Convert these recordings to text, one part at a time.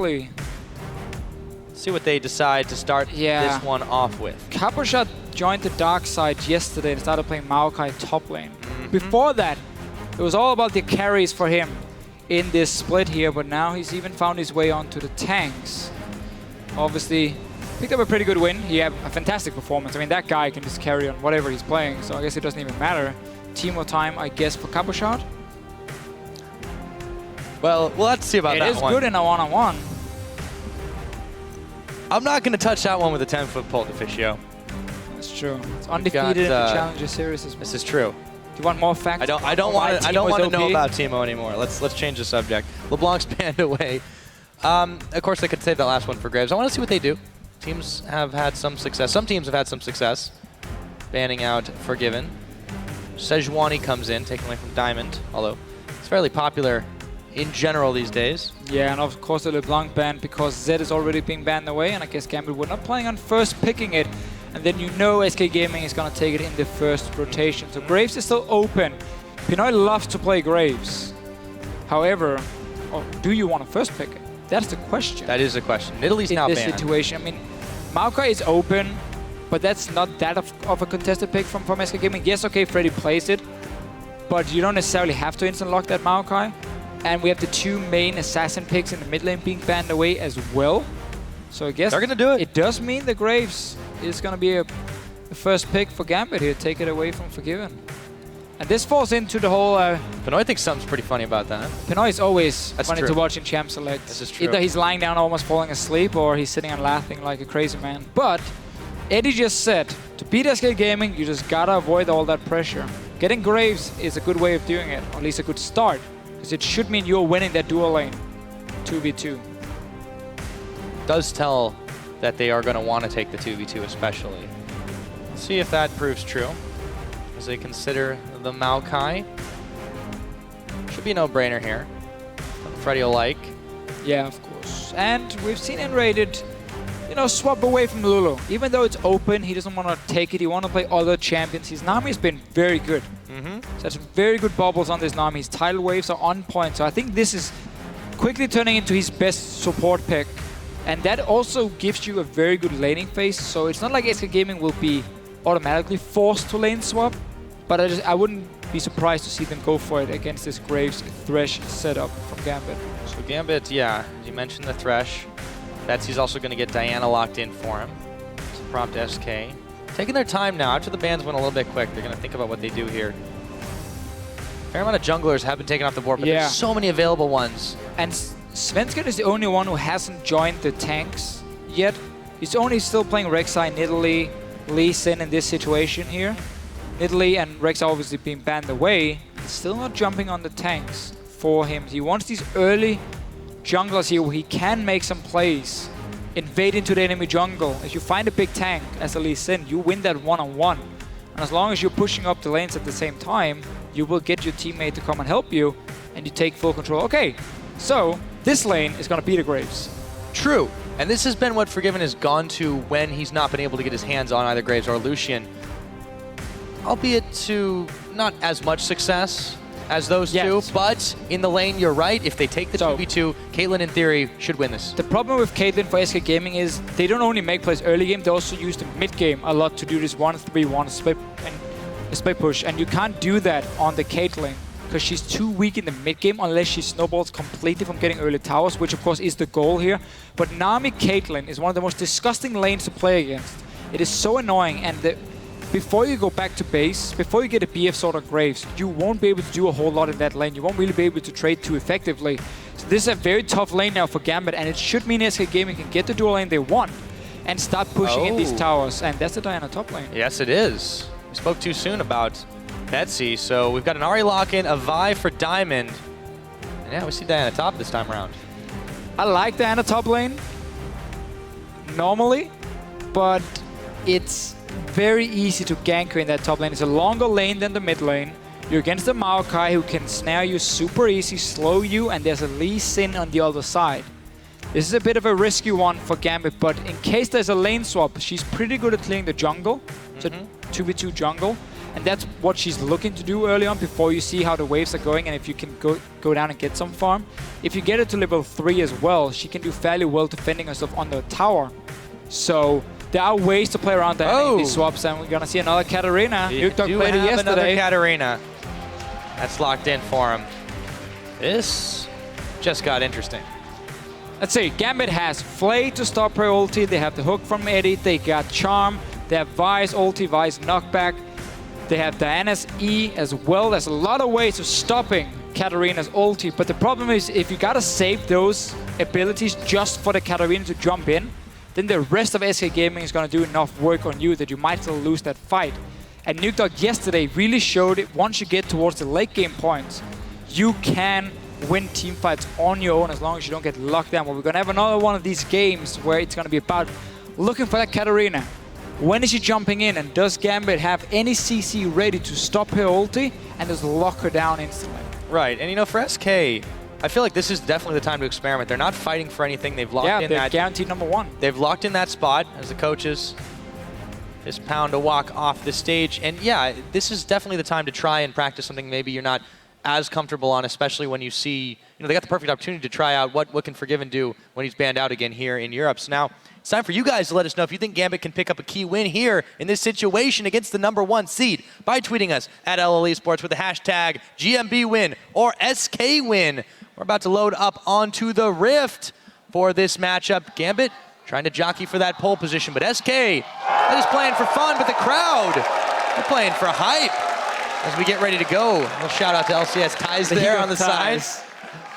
See what they decide to start this one off with. Capuchat joined the dark side yesterday and started playing Maokai top lane. Before that, it was all about the carries for him in this split here, but now he's even found his way onto the tanks. Obviously, picked up a pretty good win. He had a fantastic performance. I mean, that guy can just carry on whatever he's playing, so I guess it doesn't even matter. Teemo time, I guess, for Capuchat. Well, we'll have to see about that one. It is good in a one-on-one. I'm not going to touch that one with a 10-foot pole, Deficio. That's true. It's undefeated in the Challenger Series as well. This is true. Do you want more facts? I don't want to know about Teemo anymore. Let's change the subject. LeBlanc's banned away. Of course, they could save that last one for Graves. I want to see what they do. Teams have had some success. Some teams have had some success banning out Forgiven. Sejuani comes in, taken away from Diamond, although it's fairly popular in general these days. Yeah, and of course the LeBlanc ban because Zed is already being banned away, and I guess Gambit were not planning on first picking it, and then you know SK Gaming is going to take it in the first rotation. So Graves is still open. Pinoy loves to play Graves. However, do you want to first pick it? That's the question. That is the question. Italy's now banned. In this situation, I mean, Maokai is open, but that's not that of a contested pick from SK Gaming. Yes, okay, Freddy plays it, but you don't necessarily have to instant lock that Maokai. And we have the two main assassin picks in the mid lane being banned away as well. So I guess they're going to do it. It does mean the Graves is going to be the first pick for Gambit here. Take it away from Forgiven. And this falls into the whole... Pinoy thinks something's pretty funny about that. Pinoy is always funny to watch in Champ Select. This is true. Either he's lying down almost falling asleep or he's sitting and laughing like a crazy man. But Eddie just said, to beat SK Gaming, you just got to avoid all that pressure. Getting Graves is a good way of doing it, or at least a good start. Because it should mean you're winning that dual lane 2v2. Does tell that they are going to want to take the 2v2 especially. Let's see if that proves true. As they consider the Maokai. Should be a no-brainer here. Freddy will like. Yeah, of course. And we've seen Enrated, you know, swap away from Lulu. Even though it's open, he doesn't want to take it. He wants to play other champions. His Nami's been very good. So that's very good bubbles on this Nami. His tidal waves are on point. So I think this is quickly turning into his best support pick. And that also gives you a very good laning phase. So it's not like SK Gaming will be automatically forced to lane swap. But I wouldn't be surprised to see them go for it against this Graves Thresh setup from Gambit. So Gambit, yeah, you mentioned the Thresh. Betsy's also going to get Diana locked in for him. To prompt SK. Taking their time now. After the bans went a little bit quick, they're going to think about what they do here. Fair amount of junglers have been taken off the board, but there's so many available ones. And Svensson is the only one who hasn't joined the tanks yet. He's only still playing Rek'Sai, Nidalee, Lee Sin in this situation here. Nidalee and Rek'Sai obviously being banned away. He's still not jumping on the tanks for him. He wants these early junglers here where he can make some plays. Invade into the enemy jungle. If you find a big tank as a Lee Sin, you win that one-on-one. And as long as you're pushing up the lanes at the same time, you will get your teammate to come and help you, and you take full control. Okay, so this lane is going to be the Graves. True, and this has been what Forgiven has gone to when he's not been able to get his hands on either Graves or Lucian. Albeit to not as much success as those two, but in the lane, you're right. If they take the 2v2, Caitlyn, in theory, should win this. The problem with Caitlyn for SK Gaming is they don't only make plays early game, they also use the mid game a lot to do this 1-3-1 split push. And you can't do that on the Caitlyn because she's too weak in the mid game unless she snowballs completely from getting early towers, which of course is the goal here. But Nami Caitlyn is one of the most disgusting lanes to play against. It is so annoying, and before you go back to base, before you get a BF Sword or Graves, you won't be able to do a whole lot in that lane. You won't really be able to trade too effectively. So this is a very tough lane now for Gambit, and it should mean SK Gaming can get the dual lane they want and start pushing in these towers. And that's the Diana top lane. Yes, it is. We spoke too soon about Betsy, so we've got an Ahri lock-in, a Vi for Diamond. And yeah, we see Diana top this time around. I like Diana top lane normally, but it's very easy to gank her in that top lane. It's a longer lane than the mid lane. You're against the Maokai who can snare you super easy, slow you, and there's a Lee Sin on the other side. This is a bit of a risky one for Gambit, but in case there's a lane swap, she's pretty good at clearing the jungle. So 2v2 jungle. And that's what she's looking to do early on before you see how the waves are going and if you can go down and get some farm. If you get her to level 3 as well, she can do fairly well defending herself on the tower. So there are ways to play around that in these swaps, and we're going to see another Katarina. You do played it yesterday. Another Katarina. That's locked in for him. This just got interesting. Let's see, Gambit has Flay to stop her ulti, they have the hook from Eddie, they got Charm, they have Vi's ulti, Vi's knockback, they have Diana's E as well. There's a lot of ways of stopping Katarina's ulti, but the problem is if you gotta save those abilities just for the Katarina to jump in, then the rest of SK Gaming is gonna do enough work on you that you might still lose that fight. And Nukedog yesterday really showed it, once you get towards the late game points, you can win team fights on your own as long as you don't get locked down. Well, we're gonna have another one of these games where it's gonna be about looking for that Katarina. When is she jumping in, and does Gambit have any CC ready to stop her ulti and just lock her down instantly? Right, and you know, for SK, I feel like this is definitely the time to experiment. They're not fighting for anything. They've locked in that. Yeah, they're guaranteed #1. They've locked in that spot as the coaches fist pound to walk off the stage. And yeah, this is definitely the time to try and practice something maybe you're not as comfortable on, especially when you see, you know, they got the perfect opportunity to try out what can Forgiven do when he's banned out again here in Europe. So now it's time for you guys to let us know if you think Gambit can pick up a key win here in this situation against the #1 seed by tweeting us at LL Esports with the hashtag GMB win or SK win. We're about to load up onto the Rift for this matchup. Gambit trying to jockey for that pole position, but SK is playing for fun, but the crowd, they're playing for hype. As we get ready to go, we'll shout out to LCS Ties there on the side.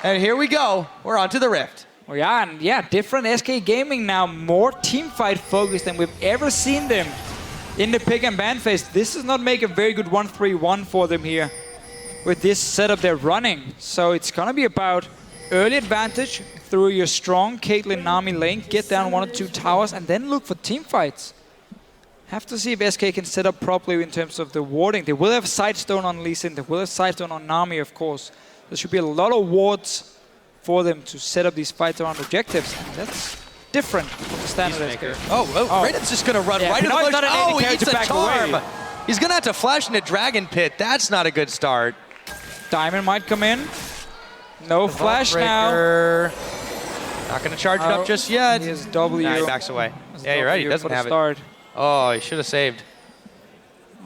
And here we go. We're on to the Rift. Oh yeah, and yeah, different SK Gaming now, more teamfight focused than we've ever seen them in the pick and ban phase. This does not make a very good 1-3-1 for them here with this setup they're running. So it's gonna be about early advantage through your strong Caitlyn Nami lane, get down 1 or 2 towers, and then look for teamfights. Have to see if SK can set up properly in terms of the warding. They will have Sidestone on Lee Sin, they will have Sidestone on Nami, of course. There should be a lot of wards for them to set up these fights around objectives, and that's different from the standard SK. Raiden's just gonna run right into the bush. Oh, he eats a charm. He's gonna have to flash into Dragon Pit. That's not a good start. Diamond might come in. No flash now. Not gonna charge it up just yet. He has W. Nah, he backs away. Yeah, you're right, he doesn't have it. Oh, he should have saved.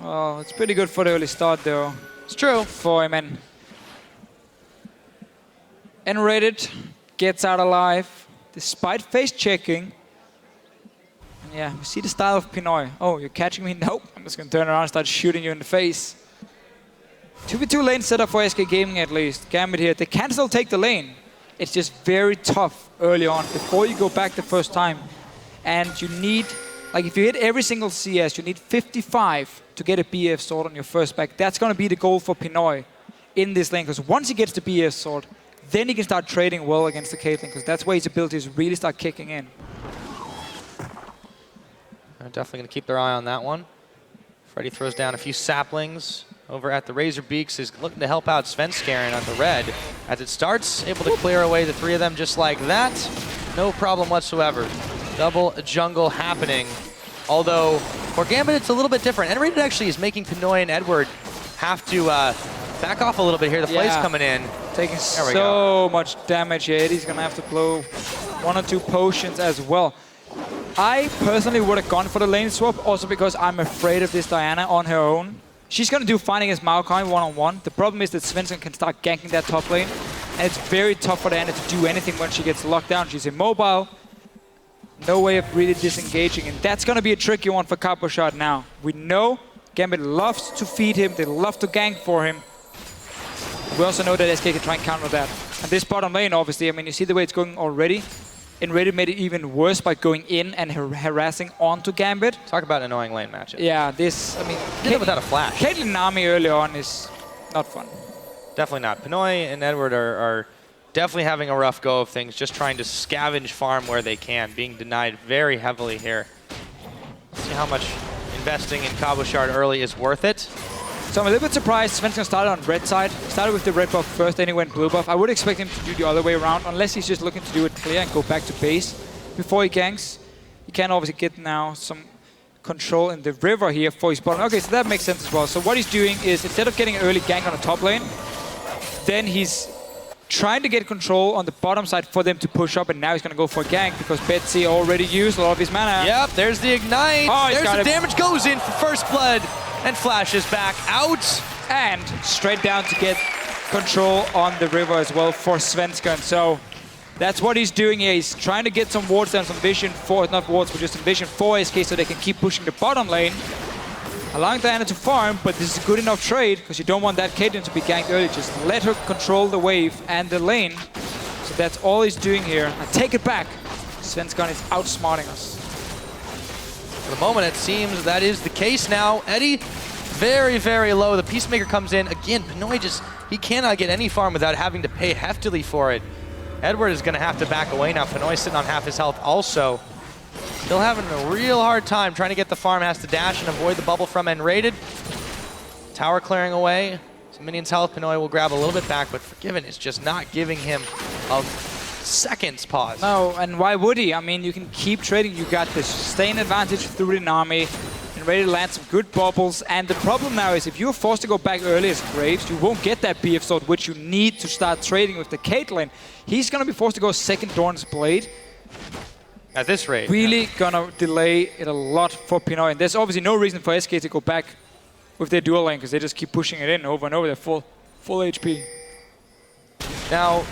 Oh, it's pretty good for the early start, though. It's true. For him, and N-rated gets out alive, despite face checking. And yeah, we see the style of Pinoy. Oh, you're catching me? Nope. I'm just gonna turn around and start shooting you in the face. 2v2 lane setup for SK Gaming at least. Gambit here, they can still take the lane. It's just very tough early on before you go back the first time. And you need, like if you hit every single CS, you need 55 to get a BF sword on your first back. That's gonna be the goal for Pinoy in this lane, because once he gets the BF sword, then he can start trading well against the Caitlyn, because that's where his abilities really start kicking in. They're definitely going to keep their eye on that one. Freddy throws down a few saplings over at the Razor Beaks, is looking to help out Svenskeren on the red. As it starts, able to clear away the 3 of them just like that. No problem whatsoever. Double jungle happening. Although, for Gambit, it's a little bit different. N-rated actually is making Pinoy and Edward have to back off a little bit here. The flay's coming in. Taking so much damage here. Eddie's going to have to blow 1 or 2 potions as well. I personally would have gone for the lane swap, also because I'm afraid of this Diana on her own. She's going to do fine against Maokai one-on-one. The problem is that Svensson can start ganking that top lane, and it's very tough for Diana to do anything when she gets locked down. She's immobile. No way of really disengaging, and that's going to be a tricky one for Cabochard now. We know Gambit loves to feed him. They love to gank for him. We also know that SK can try and counter that. And this bottom lane, obviously, I mean, you see the way it's going already. N-rated made it even worse by going in and harassing onto Gambit. Talk about an annoying lane matchup. Yeah, this, I mean... Did it without a flash. Caitlyn Nami early on is not fun. Definitely not. Pinoy and Edward are definitely having a rough go of things, just trying to scavenge farm where they can, being denied very heavily here. Let's see how much investing in Cabochard early is worth it. So I'm a little bit surprised Svensson started on red side. Started with the red buff first, then he went blue buff. I would expect him to do the other way around, unless he's just looking to do it clear and go back to base before he ganks. He can obviously get now some control in the river here for his bottom. Okay, so that makes sense as well. So what he's doing is, instead of getting an early gank on the top lane, then he's trying to get control on the bottom side for them to push up, and now he's going to go for a gank because Betsy already used a lot of his mana. Yep, there's the ignite. Oh, there's the damage goes in for first blood and flashes back out. And straight down to get control on the river as well for Svensson. So that's what he's doing here. He's trying to get some wards down, some vision for, not wards, but just some vision for SK so they can keep pushing the bottom lane. Allowing Diana to farm, but this is a good enough trade because you don't want that Caitlyn to be ganked early. Just let her control the wave and the lane. So that's all he's doing here. I take it back. Svensson is outsmarting us. For the moment, it seems that is the case now. Eddie, very, very low. The Peacemaker comes in. Again, Pinoy just, he cannot get any farm without having to pay heftily for it. Edward is going to have to back away now. Pinoy sitting on half his health also. Still having a real hard time trying to get the farm. Has to dash and avoid the bubble from N-rated. Tower clearing away. Some minions health. Pinoy will grab a little bit back, but Forgiven is just not giving him a second's pause. No, and why would he? I mean, you can keep trading. You got the sustain advantage through the army. And ready to land some good bubbles. And the problem now is if you're forced to go back early as Graves, you won't get that BF sword, which you need to start trading with the Caitlyn. He's going to be forced to go second Dorn's Blade. At this rate. Really gonna delay it a lot for Pinoy. And there's obviously no reason for SK to go back with their dual lane because they just keep pushing it in over and over. They're full HP. Now,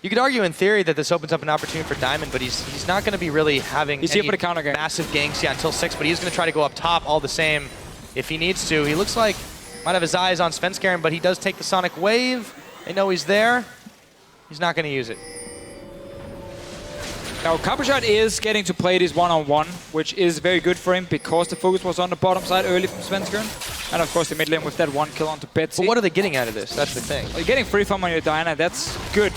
you could argue in theory that this opens up an opportunity for Diamond, but he's not going to be really having he's here for the counter game. Massive ganks until 6, but he's going to try to go up top all the same if he needs to. He looks like might have his eyes on Svenskeren, but he does take the Sonic Wave. They know he's there. He's not going to use it. Now, Coppershot is getting to play this one-on-one, which is very good for him because the focus was on the bottom side early from Svenskeren. And of course, the mid lane with that one kill onto Betsy. But what are they getting out of this? That's the thing. Well, you're getting free farm on your Diana, that's good.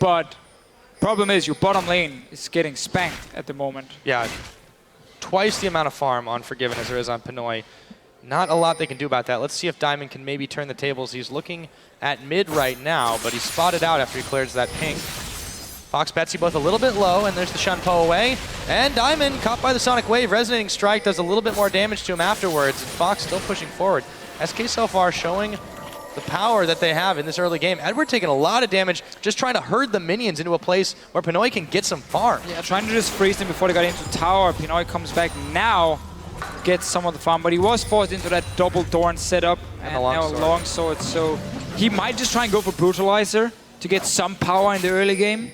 But problem is, your bottom lane is getting spanked at the moment. Yeah, twice the amount of farm on Forgiven as there is on Pinoy. Not a lot they can do about that. Let's see if Diamond can maybe turn the tables. He's looking at mid right now, but he's spotted out after he clears that ping. Fox, Betsy both a little bit low, and there's the Shunpo away. And Diamond, caught by the Sonic Wave, Resonating Strike does a little bit more damage to him afterwards. And Fox still pushing forward. SK so far showing the power that they have in this early game. Edward taking a lot of damage, just trying to herd the minions into a place where Pinoy can get some farm. Yeah, trying to just freeze them before they got into tower. Pinoy comes back now, gets some of the farm, but he was forced into that double Dorn setup and now a longsword. So he might just try and go for Brutalizer to get some power in the early game.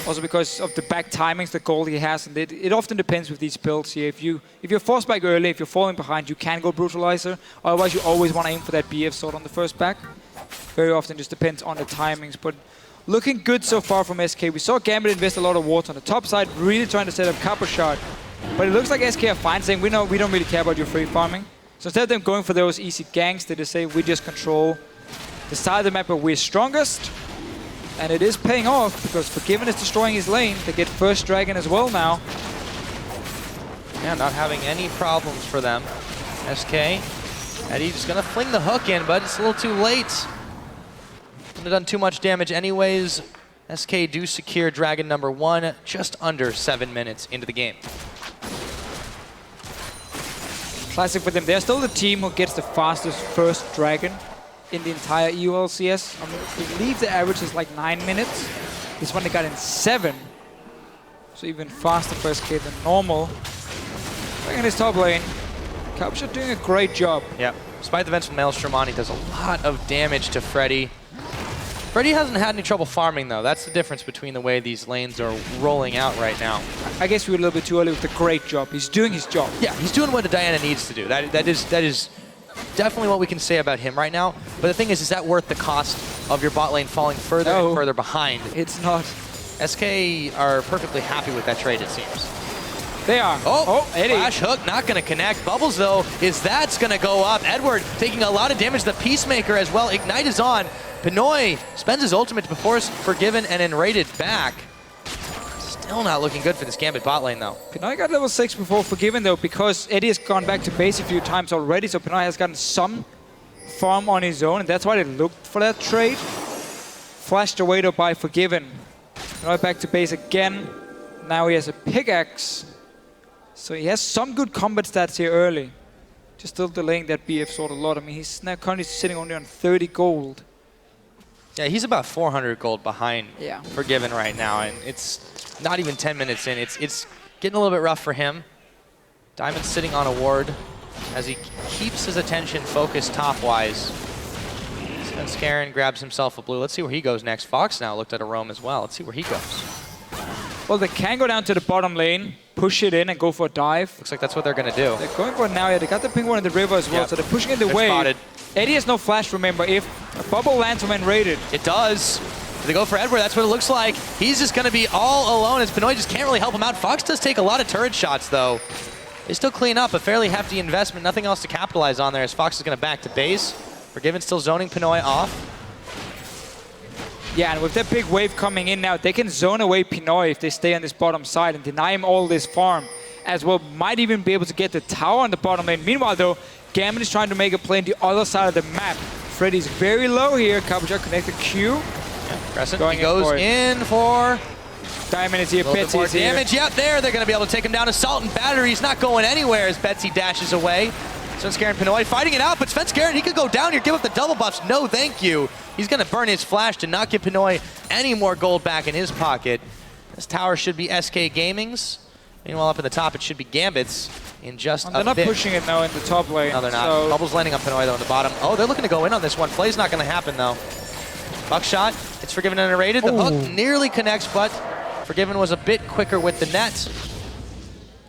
Also because of the back timings, the gold he has, and it often depends with these builds here. If you're forced back early, if you're falling behind, you can go Brutalizer. Otherwise, you always want to aim for that BF sword on the first back. Very often just depends on the timings, but looking good so far from SK. We saw Gambit invest a lot of wards on the top side, really trying to set up Coppershot. But it looks like SK are fine, saying we don't really care about your free farming. So instead of them going for those easy ganks, they just say we just control the side of the map where we're strongest. And it is paying off because Forgiven is destroying his lane. They get first dragon as well now. Yeah, not having any problems for them. SK, Eddie's gonna fling the hook in, but it's a little too late. Wouldn't have done too much damage anyways. SK do secure dragon number 1 just under 7 minutes into the game. Classic for them. They're still the team who gets the fastest first dragon in the entire EU LCS. I believe the average is like 9 minutes. This one they got in 7. So even faster for SK than normal. Back in his top lane. Coppershot doing a great job. Yeah, despite the vents from Maelstrom on, he does a lot of damage to Freddy. Freddy hasn't had any trouble farming though. That's the difference between the way these lanes are rolling out right now. I guess we were a little bit too early with the great job. He's doing his job. Yeah, he's doing what the Diana needs to do. That is definitely what we can say about him right now. But the thing is that worth the cost of your bot lane falling further and further behind? It's not. SK are perfectly happy with that trade, it seems. They are. Oh, Eddie. Flash hook, not going to connect. Bubbles, though, that's going to go up. Edward taking a lot of damage. The Peacemaker as well. Ignite is on. Pinoy spends his ultimate before Forgiven and Enrated back. Still not looking good for this Gambit bot lane, though. Pinoy got level 6 before Forgiven, though, because Eddie has gone back to base a few times already, so Pinoy has gotten some farm on his own, and that's why they looked for that trade. Flashed away, though, by Forgiven. Pinoy back to base again. Now he has a pickaxe. So he has some good combat stats here early. Just still delaying that BF sword a lot. I mean, he's now currently sitting only on 30 gold. Yeah, he's about 400 gold behind Forgiven right now, and it's not even 10 minutes in. It's getting a little bit rough for him. Diamond's sitting on a ward as he keeps his attention focused top-wise. Svenskeren grabs himself a blue. Let's see where he goes next. Fox now looked at a roam as well. Let's see where he goes. Well, they can go down to the bottom lane, push it in, and go for a dive. Looks like that's what they're going to do. They're going for it now. Yeah, they got the ping one in the river as well, so they're pushing in the wave. Spotted. Eddie has no flash, remember. If a bubble lands when raided. It does. They go for Edward. That's what it looks like. He's just going to be all alone as Pinoy just can't really help him out. Fox does take a lot of turret shots, though. They still clean up a fairly hefty investment. Nothing else to capitalize on there as Fox is going to back to base. Forgiven still zoning Pinoy off. Yeah, and with that big wave coming in now, they can zone away Pinoy if they stay on this bottom side and deny him all this farm. As well, might even be able to get the tower on the bottom lane. Meanwhile, though, Gambit is trying to make a play on the other side of the map. Freddy's very low here. Cabochard connected Q. Crescent he goes in for... Diamond is here, Betsy is here. Damage, yep, there. They're going to be able to take him down. Assault and Battery. He's not going anywhere as Betsy dashes away. Svenskeren Pinoy fighting it out, but Svenskeren, he could go down here, give up the double buffs. No, thank you. He's going to burn his flash to not give Pinoy any more gold back in his pocket. This tower should be SK Gaming's. Meanwhile, up in the top, it should be Gambit's in just a bit. They're not pushing it now in the top lane. No, they're not. So Bubble's landing on Pinoy, though, in the bottom. Oh, they're looking to go in on this one. Play's not going to happen, though. Buckshot, it's Forgiven and raided. The hook nearly connects, but Forgiven was a bit quicker with the net.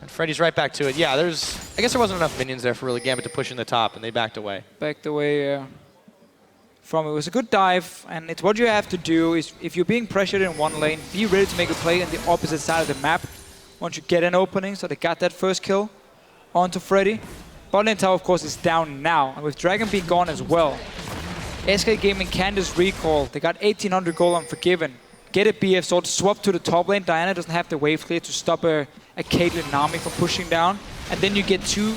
And Freddy's right back to it. Yeah, I guess there wasn't enough minions there for really Gambit to push in the top, and they backed away. Backed away from it. It was a good dive, and it's what you have to do is if you're being pressured in one lane, be ready to make a play on the opposite side of the map once you get an opening. So they got that first kill onto Freddy. Bot lane tower, of course, is down now, and with Dragon being gone as well, SK Gaming can just recall. They got 1800 gold on Forgiven. Get a BF sword, swap to the top lane. Diana doesn't have the wave clear to stop a Caitlyn Nami from pushing down. And then you get two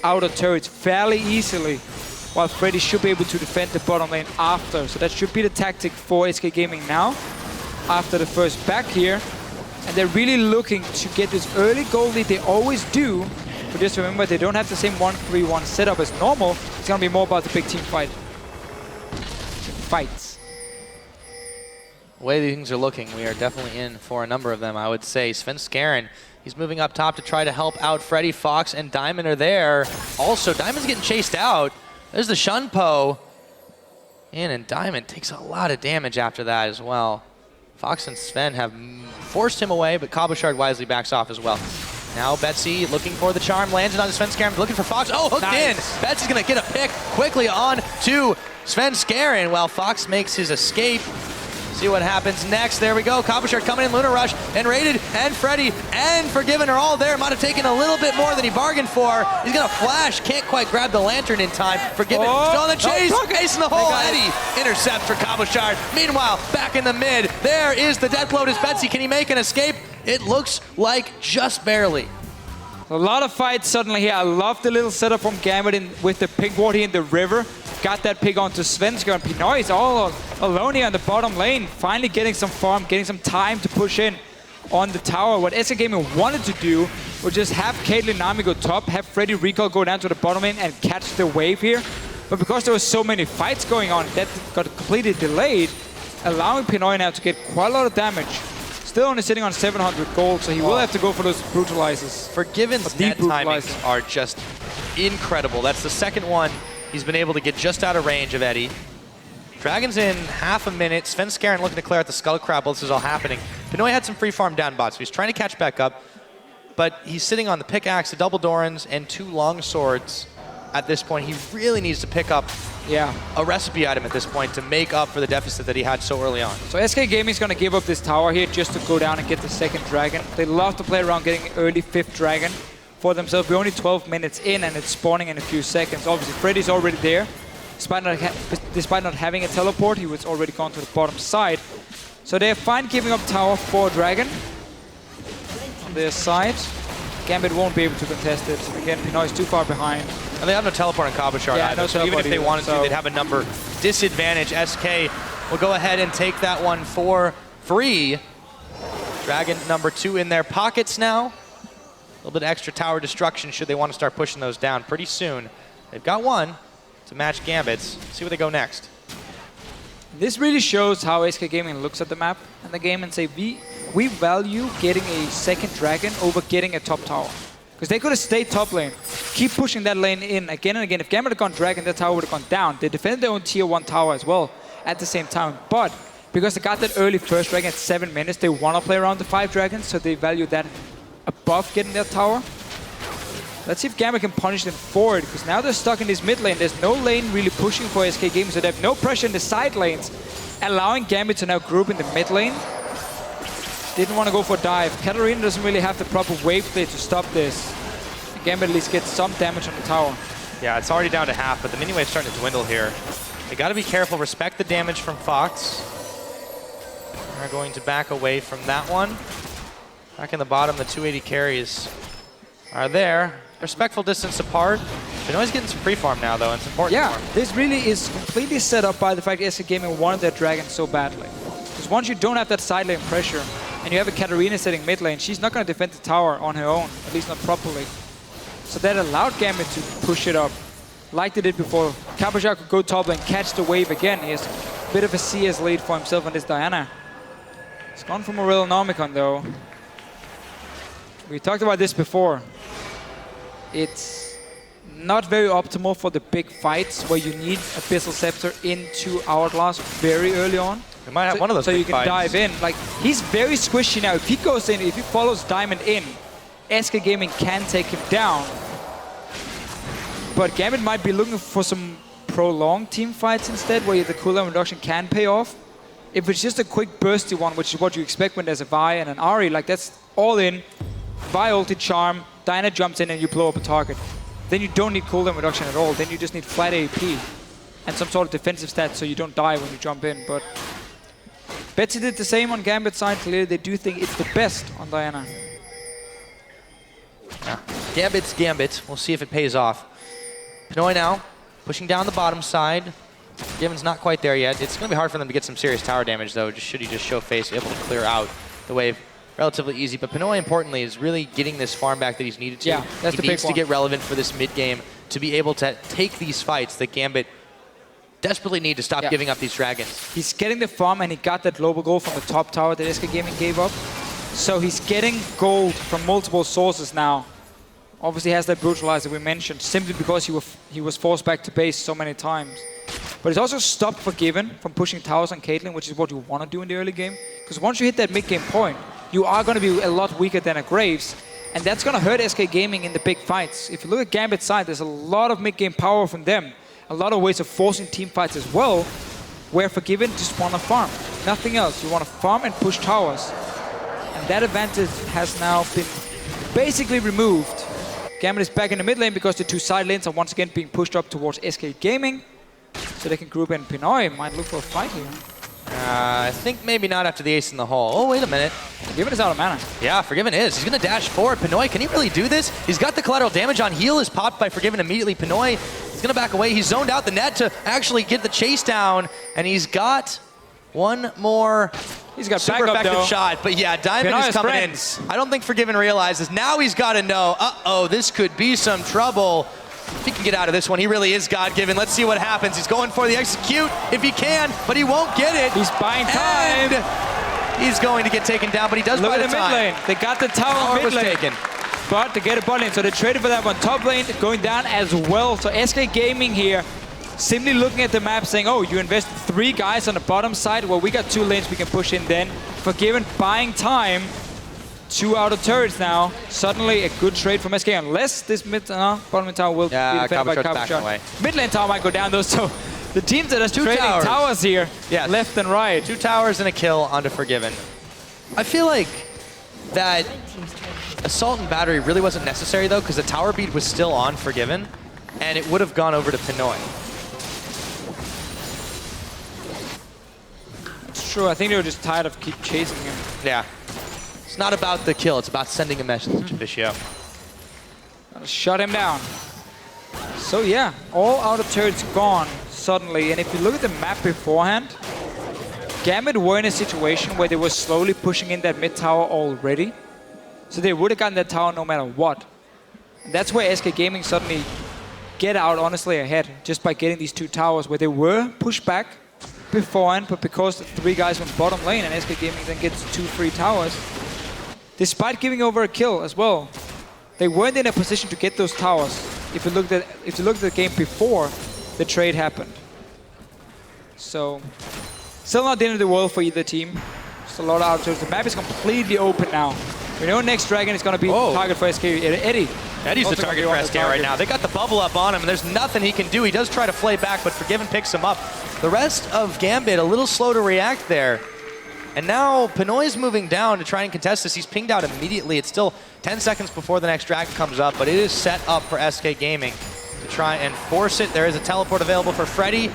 outer turrets fairly easily, while Freddy should be able to defend the bottom lane after. So that should be the tactic for SK Gaming now, after the first back here. And they're really looking to get this early gold lead. They always do. But just remember, they don't have the same 1-3-1 setup as normal. It's going to be more about the big team fight. Fights. The way things are looking, we are definitely in for a number of them, I would say. Svenskeren, he's moving up top to try to help out Freddy. Fox and Diamond are there. Also, Diamond's getting chased out. There's the Shunpo in, and Diamond takes a lot of damage after that as well. Fox and Sven have forced him away, but Cabochard wisely backs off as well. Now Betsy looking for the charm, lands it on Svenskeren, looking for Fox. Oh, hooked in. Betsy's going to get a pick quickly on to Svenskeren while Fox makes his escape. See what happens next. There we go. Cabochard coming in, Luna Rush, and Raided, and Freddy, and Forgiven are all there. Might have taken a little bit more than he bargained for. He's going to flash. Can't quite grab the lantern in time. Forgiven still on the chase. Ace in the hole. Eddie intercepts for Cabochard. Meanwhile, back in the mid, there is the death load as Betsy. Can he make an escape? It looks like just barely. A lot of fights suddenly here. I love the little setup from Gambit with the pig ward here in the river. Got that pig onto Svenskeren, and Pinoy is all alone here on the bottom lane. Finally getting some farm, getting some time to push in on the tower. What SK Gaming wanted to do was just have Caitlyn Nami go top, have Freddy Recall go down to the bottom lane and catch the wave here. But because there were so many fights going on, that got completely delayed, allowing Pinoy now to get quite a lot of damage. Still only sitting on 700 gold, so he will have to go for those brutalizers. Forgiven's net timings are just incredible. That's the second one he's been able to get just out of range of Eddie. Dragon's in half a minute. Svenskeren looking to clear out the Skull Crab while this is all happening. Pinoy had some free farm down bot, so he's trying to catch back up. But he's sitting on the pickaxe, the double Dorans, and 2 long swords at this point. He really needs to pick up a recipe item at this point to make up for the deficit that he had so early on. So SK Gaming's going to give up this tower here just to go down and get the second dragon. They love to play around getting early 5th dragon for themselves. We're only 12 minutes in and it's spawning in a few seconds. Obviously, Freddy's already there. Despite not having a teleport, he was already gone to the bottom side. So they're fine giving up tower for dragon on their side. Gambit won't be able to contest it. Again, Pinoy is too far behind. And they have no teleport on Cabochard either, so even if they wanted to, they'd have a number disadvantage. SK will go ahead and take that one for free. Dragon number 2 in their pockets now. little bit of extra tower destruction should they want to start pushing those down pretty soon. They've got one to match Gambit's. See where they go next. This really shows how SK Gaming looks at the map and the game and say, we value getting a second dragon over getting a top tower. Because they could have stayed top lane, keep pushing that lane in again and again. If Gambit had gone dragon, that tower would have gone down. They defended their own tier 1 tower as well at the same time. But because they got that early first dragon at 7 minutes, they want to play around the 5 dragons, so they value that above getting that tower. Let's see if Gambit can punish them for it, because now they're stuck in this mid lane. There's no lane really pushing for SK Gaming, so they have no pressure in the side lanes, allowing Gambit to now group in the mid lane. Didn't want to go for a dive. Katarina doesn't really have the proper wave play to stop this. And Gambit at least gets some damage on the tower. Yeah, it's already down to half, but the mini wave's starting to dwindle here. They got to be careful, respect the damage from Fox. They're going to back away from that one. Back in the bottom, the 280 carries are there. Respectful distance apart. Benoit's getting some free farm now, though, and it's important. Yeah, this really is completely set up by the fact that SK Gaming wanted their dragon so badly. Because once you don't have that side lane pressure, and you have a Katarina sitting mid lane, she's not going to defend the tower on her own, at least not properly. So that allowed Gambit to push it up, like they did before. Kabajak could go top lane, catch the wave again. He has a bit of a CS lead for himself on this Diana. It's gone for Morel Nomicon, though. We talked about this before. It's not very optimal for the big fights where you need Abyssal Scepter into Hourglass very early on. We might have one of those so big you can fights. dive in. Like, he's very squishy now. If he goes in, if he follows Diamond in, SK Gaming can take him down. But Gambit might be looking for some prolonged team fights instead, where the cooldown reduction can pay off. If it's just a quick bursty one, which is what you expect when there's a Vi and an Ahri, like that's all in. Vi ulti charm, Diana jumps in and you blow up a target. Then you don't need cooldown reduction at all. Then you just need flat AP and some sort of defensive stats so you don't die when you jump in. But Betsy did the same on Gambit's side. Clearly they do think it's the best on Diana. Yeah. Gambit's Gambit. We'll see if it pays off. Pinoy now pushing down the bottom side. Given's not quite there yet. It's going to be hard for them to get some serious tower damage, though. Just should he just show face, able to clear out the wave relatively easy. But Pinoy, importantly, is really getting this farm back that he's needed to. Yeah, that's the big one. He needs to get relevant for this mid game to be able to take these fights that Gambit desperately need to stop giving up these dragons. He's getting the farm, and he got that global gold from the top tower that SK Gaming gave up. So he's getting gold from multiple sources now. Obviously, he has that brutalizer we mentioned, simply because he was forced back to base so many times. But he's also stopped Forgiven from pushing towers on Caitlyn, which is what you want to do in the early game. Because once you hit that mid-game point, you are going to be a lot weaker than a Graves. And that's going to hurt SK Gaming in the big fights. If you look at Gambit's side, there's a lot of mid-game power from them. A lot of ways of forcing team fights as well, where Forgiven just want to farm. Nothing else. You want to farm and push towers. And that advantage has now been basically removed. Gambit is back in the mid lane because the two side lanes are once again being pushed up towards SK Gaming. So they can group in. Pinoy might look for a fight here. I think maybe not after the ace in the hole. Oh, wait a minute. Forgiven is out of mana. Yeah, Forgiven is. He's going to dash forward. Pinoy, can he really do this? He's got the collateral damage on. Heal is popped by Forgiven immediately. Pinoy is going to back away. He's zoned out the net to actually get the chase down. And he's got one more super effective shot. But yeah, Diamond is coming in. I don't think Forgiven realizes. Now he's got to know, uh-oh, this could be some trouble. If he can get out of this one, he really is God-given. Let's see what happens. He's going for the execute if he can, but he won't get it. He's buying time. And he's going to get taken down, but he does buy the time. Mid lane. They got the tower mid lane. Taken. But they get a bot lane, so they traded for that one. Top lane going down as well. So SK Gaming here, simply looking at the map saying, oh, you invested 3 guys on the bottom side. Well, we got 2 lanes we can push in then. Forgiven buying time. 2 out of turrets now. Suddenly a good trade from SK, unless this bottom lane tower will be defended by Kabachak. Mid lane tower might go down though, so the teams that are trading towers here, left and right. 2 towers and a kill onto Forgiven. I feel like that Assault and Battery really wasn't necessary though, because the tower bead was still on Forgiven, and it would have gone over to Pinoy. It's true, I think they were just tired of keep chasing him. Yeah. It's not about the kill, it's about sending a message to Vicio. Shut him down. So yeah, all outer turrets gone suddenly. And if you look at the map beforehand, Gambit were in a situation where they were slowly pushing in that mid tower already. So they would have gotten that tower no matter what. And that's where SK Gaming suddenly get out honestly ahead, just by getting these 2 towers where they were pushed back beforehand, but because the 3 guys went bottom lane and SK Gaming then gets 2 free towers, despite giving over a kill as well, they weren't in a position to get those towers if you looked at the game before the trade happened. So, still not the end of the world for either team. Just a lot of outros. The map is completely open now. We know next Dragon is going to be the target for SK. Eddie. Eddie's the target for SK right now. They got the bubble up on him, and there's nothing he can do. He does try to flay back, but Forgiven picks him up. The rest of Gambit a little slow to react there. And now Pinoy's moving down to try and contest this. He's pinged out immediately. It's still 10 seconds before the next Dragon comes up, but it is set up for SK Gaming to try and force it. There is a teleport available for Freddy.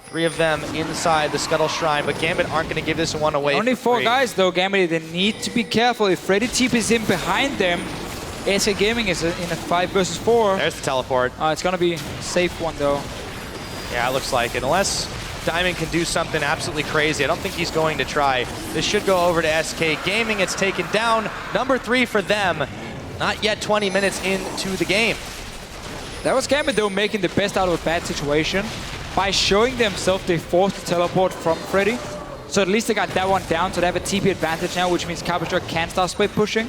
3 of them inside the Scuttle Shrine, but Gambit aren't going to give this one away. Only 4 guys though, Gambit. They need to be careful. If Freddy TP's in behind them, SK Gaming is in a 5 versus 4. There's the teleport. It's going to be a safe one though. Yeah, it looks like it. Unless Diamond can do something absolutely crazy, I don't think he's going to try. This should go over to SK Gaming. It's taken down. Number 3 for them. Not yet 20 minutes into the game. That was Gambit though, making the best out of a bad situation. By showing themselves, they forced the teleport from Freddy. So at least they got that one down, so they have a TP advantage now, which means Capistrok can start split pushing.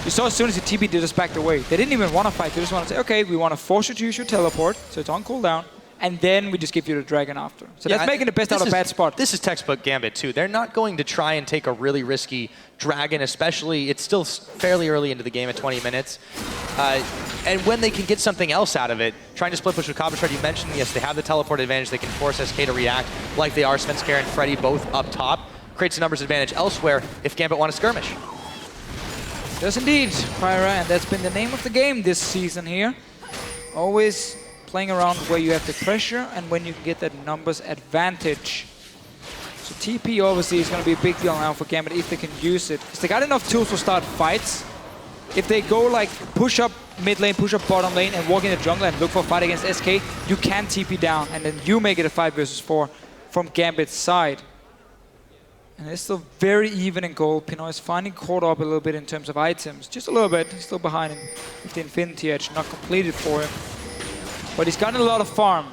You saw as soon as the TP, they just backed away. They didn't even want to fight. They just want to say, okay, we want to force you to use your teleport, so it's on cooldown, and then we just give you the Dragon after. So that's making the best out of a bad spot. This is textbook Gambit too. They're not going to try and take a really risky Dragon, especially, it's still fairly early into the game at 20 minutes. And when they can get something else out of it, trying to split push with Capistrok, you mentioned, yes, they have the teleport advantage. They can force SK to react like they are. Svenskar and Freddy both up top. Creates a numbers advantage elsewhere if Gambit want to skirmish. Yes, indeed, Pyra, and that's been the name of the game this season here. Always playing around where you have the pressure and when you can get that numbers advantage. So TP obviously is going to be a big deal now for Gambit if they can use it. Because they got enough tools to start fights. If they go like push up mid lane, push up bottom lane, and walk in the jungle and look for a fight against SK, you can TP down, and then you make it a 5 versus 4 from Gambit's side. And it's still very even in gold. Pinoy is finally caught up a little bit in terms of items. Just a little bit. He's still behind him with the Infinity Edge, not completed for him. But he's gotten a lot of farm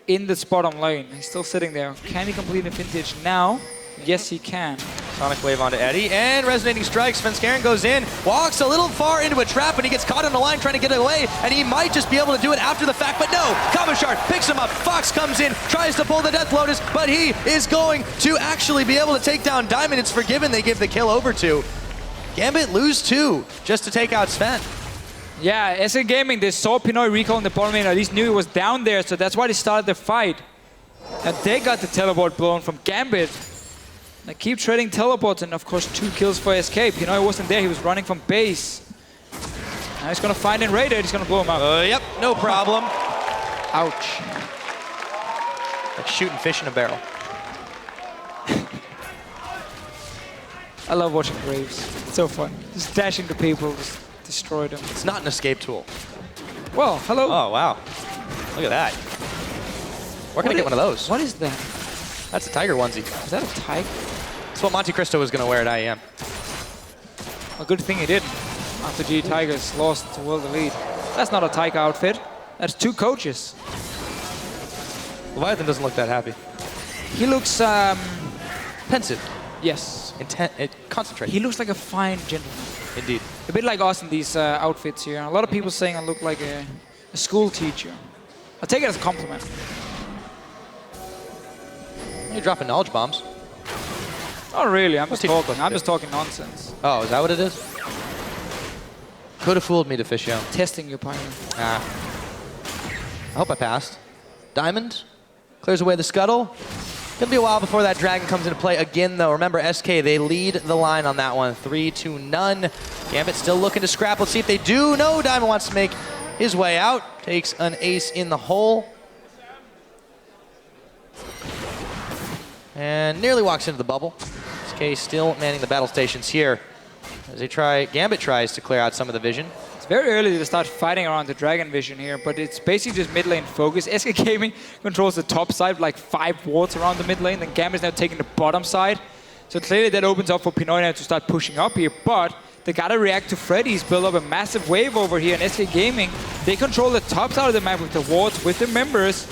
in this bottom lane. He's still sitting there. Can he complete Infinity Edge now? Yes, he can. Sonic Wave onto Eddie, and Resonating Strike. Svenskar goes in, walks a little far into a trap, and he gets caught on the line trying to get away, and he might just be able to do it after the fact, but no! Capistrok picks him up, Fox comes in, tries to pull the Death Lotus, but he is going to actually be able to take down Diamond. It's Forgiven they give the kill over to. Gambit lose 2 just to take out Sven. Yeah, SK Gaming, they saw Pinoy recall in the bottom lane, or at least knew he was down there, so that's why they started the fight. And they got the teleport blown from Gambit. They keep trading teleports, and of course 2 kills for SK. Pinoy wasn't there, he was running from base. Now he's gonna find in Raider, he's gonna blow him up. Yep, no problem. Ouch. Like shooting fish in a barrel. I love watching Graves. It's so fun. Just dashing to people, just destroy them. It's not an escape tool. Well, hello. Oh, wow. Look at that. Where can I get one of those? What is that? That's a tiger onesie. Is that a tiger? That's what Monte Cristo was going to wear at IEM. A good thing he didn't. After G Tigers lost to World Elite. That's not a tiger outfit. That's 2 coaches. Leviathan doesn't look that happy. He looks, pensive. Yes. Concentrated. He looks like a fine gentleman. Indeed. A bit like us in these outfits here. A lot of people saying I look like a school teacher. I'll take it as a compliment. You're dropping knowledge bombs. Not really, I'm just talking. I'm just talking nonsense. Oh, is that what it is? Could have fooled me to fish out. Testing your pilot. Ah. I hope I passed. Diamond clears away the scuttle. Gonna be a while before that dragon comes into play again, though. Remember, SK, they lead the line on that one. 3-0. Gambit still looking to scrap. Let's see if they do. No, Diamond wants to make his way out. Takes an ace in the hole. And nearly walks into the bubble. SK still manning the battle stations here. As they try, Gambit tries to clear out some of the vision. It's very early to start fighting around the dragon vision here, but it's basically just mid lane focus. SK Gaming controls the top side with like 5 wards around the mid lane, then Gambit's now taking the bottom side. So clearly that opens up for Pinoy now to start pushing up here, but they gotta react to Freddy's build up a massive wave over here, and SK Gaming, they control the top side of the map with the wards, with the members.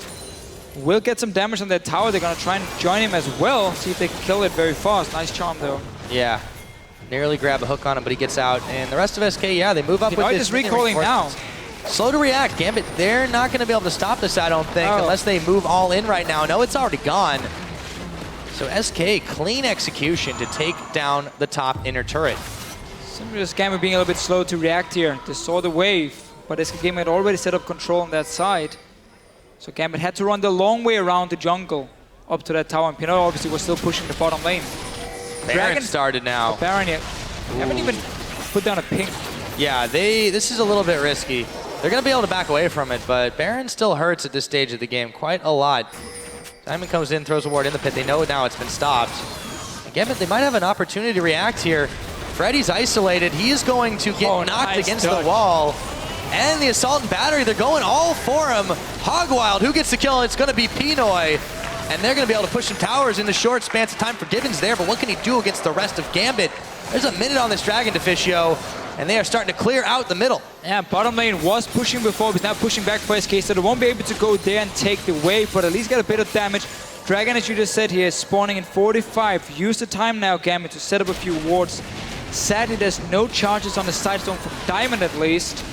Will get some damage on that tower. They're gonna try and join him as well, see if they can kill it very fast. Nice charm though. Yeah, nearly grab a hook on him, but he gets out. And the rest of SK, yeah, they move up with this. Just recalling now. Slow to react. Gambit, they're not going to be able to stop this, I don't think, unless they move all in right now. No, it's already gone. So SK, clean execution to take down the top inner turret. Simply just Gambit being a little bit slow to react here. They saw the wave, but SK Gaming had already set up control on that side. So Gambit had to run the long way around the jungle up to that tower, and Pinoy obviously was still pushing the bottom lane. Baron started now. Baron yet. Haven't even put down a ping. Yeah, this is a little bit risky. They're going to be able to back away from it, but Baron still hurts at this stage of the game quite a lot. Diamond comes in, throws a ward in the pit. They know now it's been stopped. Again, but they might have an opportunity to react here. Freddy's isolated. He is going to get knocked against the wall. And the assault and battery, they're going all for him. Hogwild, who gets the kill? It's going to be Pinoy. And they're going to be able to push some towers in the short spans of time. Forgiven's there, but what can he do against the rest of Gambit? There's a minute on this Dragon Deficio, and they are starting to clear out the middle. Yeah, bottom lane was pushing before, but now pushing back for SK, so they won't be able to go there and take the wave, but at least get a bit of damage. Dragon, as you just said here, is spawning in 45. Use the time now, Gambit, to set up a few wards. Sadly, there's no charges on the side stone from Diamond at least.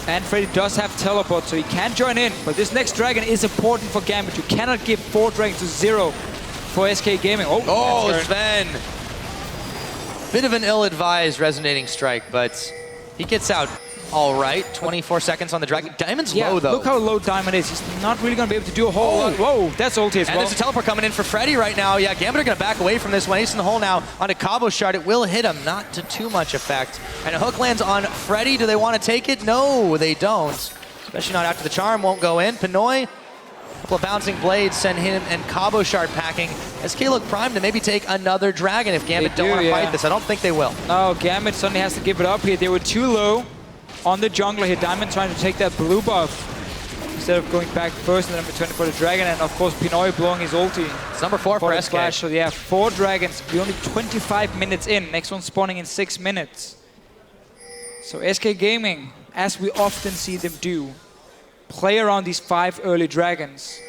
And Freddy does have teleport, so he can join in. But this next Dragon is important for Gambit. You cannot give 4 Dragons to 0 for SK Gaming. Oh, Sven! Bit of an ill-advised resonating strike, but he gets out all right. 24 seconds on the Dragon. Diamond's low, though. Look how low Diamond is. He's not really going to be able to do a whole lot. Whoa, that's ulti as well. And there's a teleport coming in for Freddy right now. Yeah, Gambit are going to back away from this one. Ace in the hole now onto Cabo Shard. It will hit him, not to too much effect. And a hook lands on Freddy. Do they want to take it? No, they don't. Especially not after the charm won't go in. Pinoy, a couple of bouncing blades send him and Cabo Shard packing. SK look primed to maybe take another Dragon if Gambit don't want to fight this. I don't think they will. No, Gambit suddenly has to give it up here. They were too low on the jungler here. Diamond trying to take that blue buff instead of going back first and then returning for the Dragon. And of course, Pinoy blowing his ulti. It's number 4 for SK. Flash. So yeah, 4 Dragons. We're only 25 minutes in. Next one spawning in 6 minutes. So SK Gaming, as we often see them do, play around these 5 early Dragons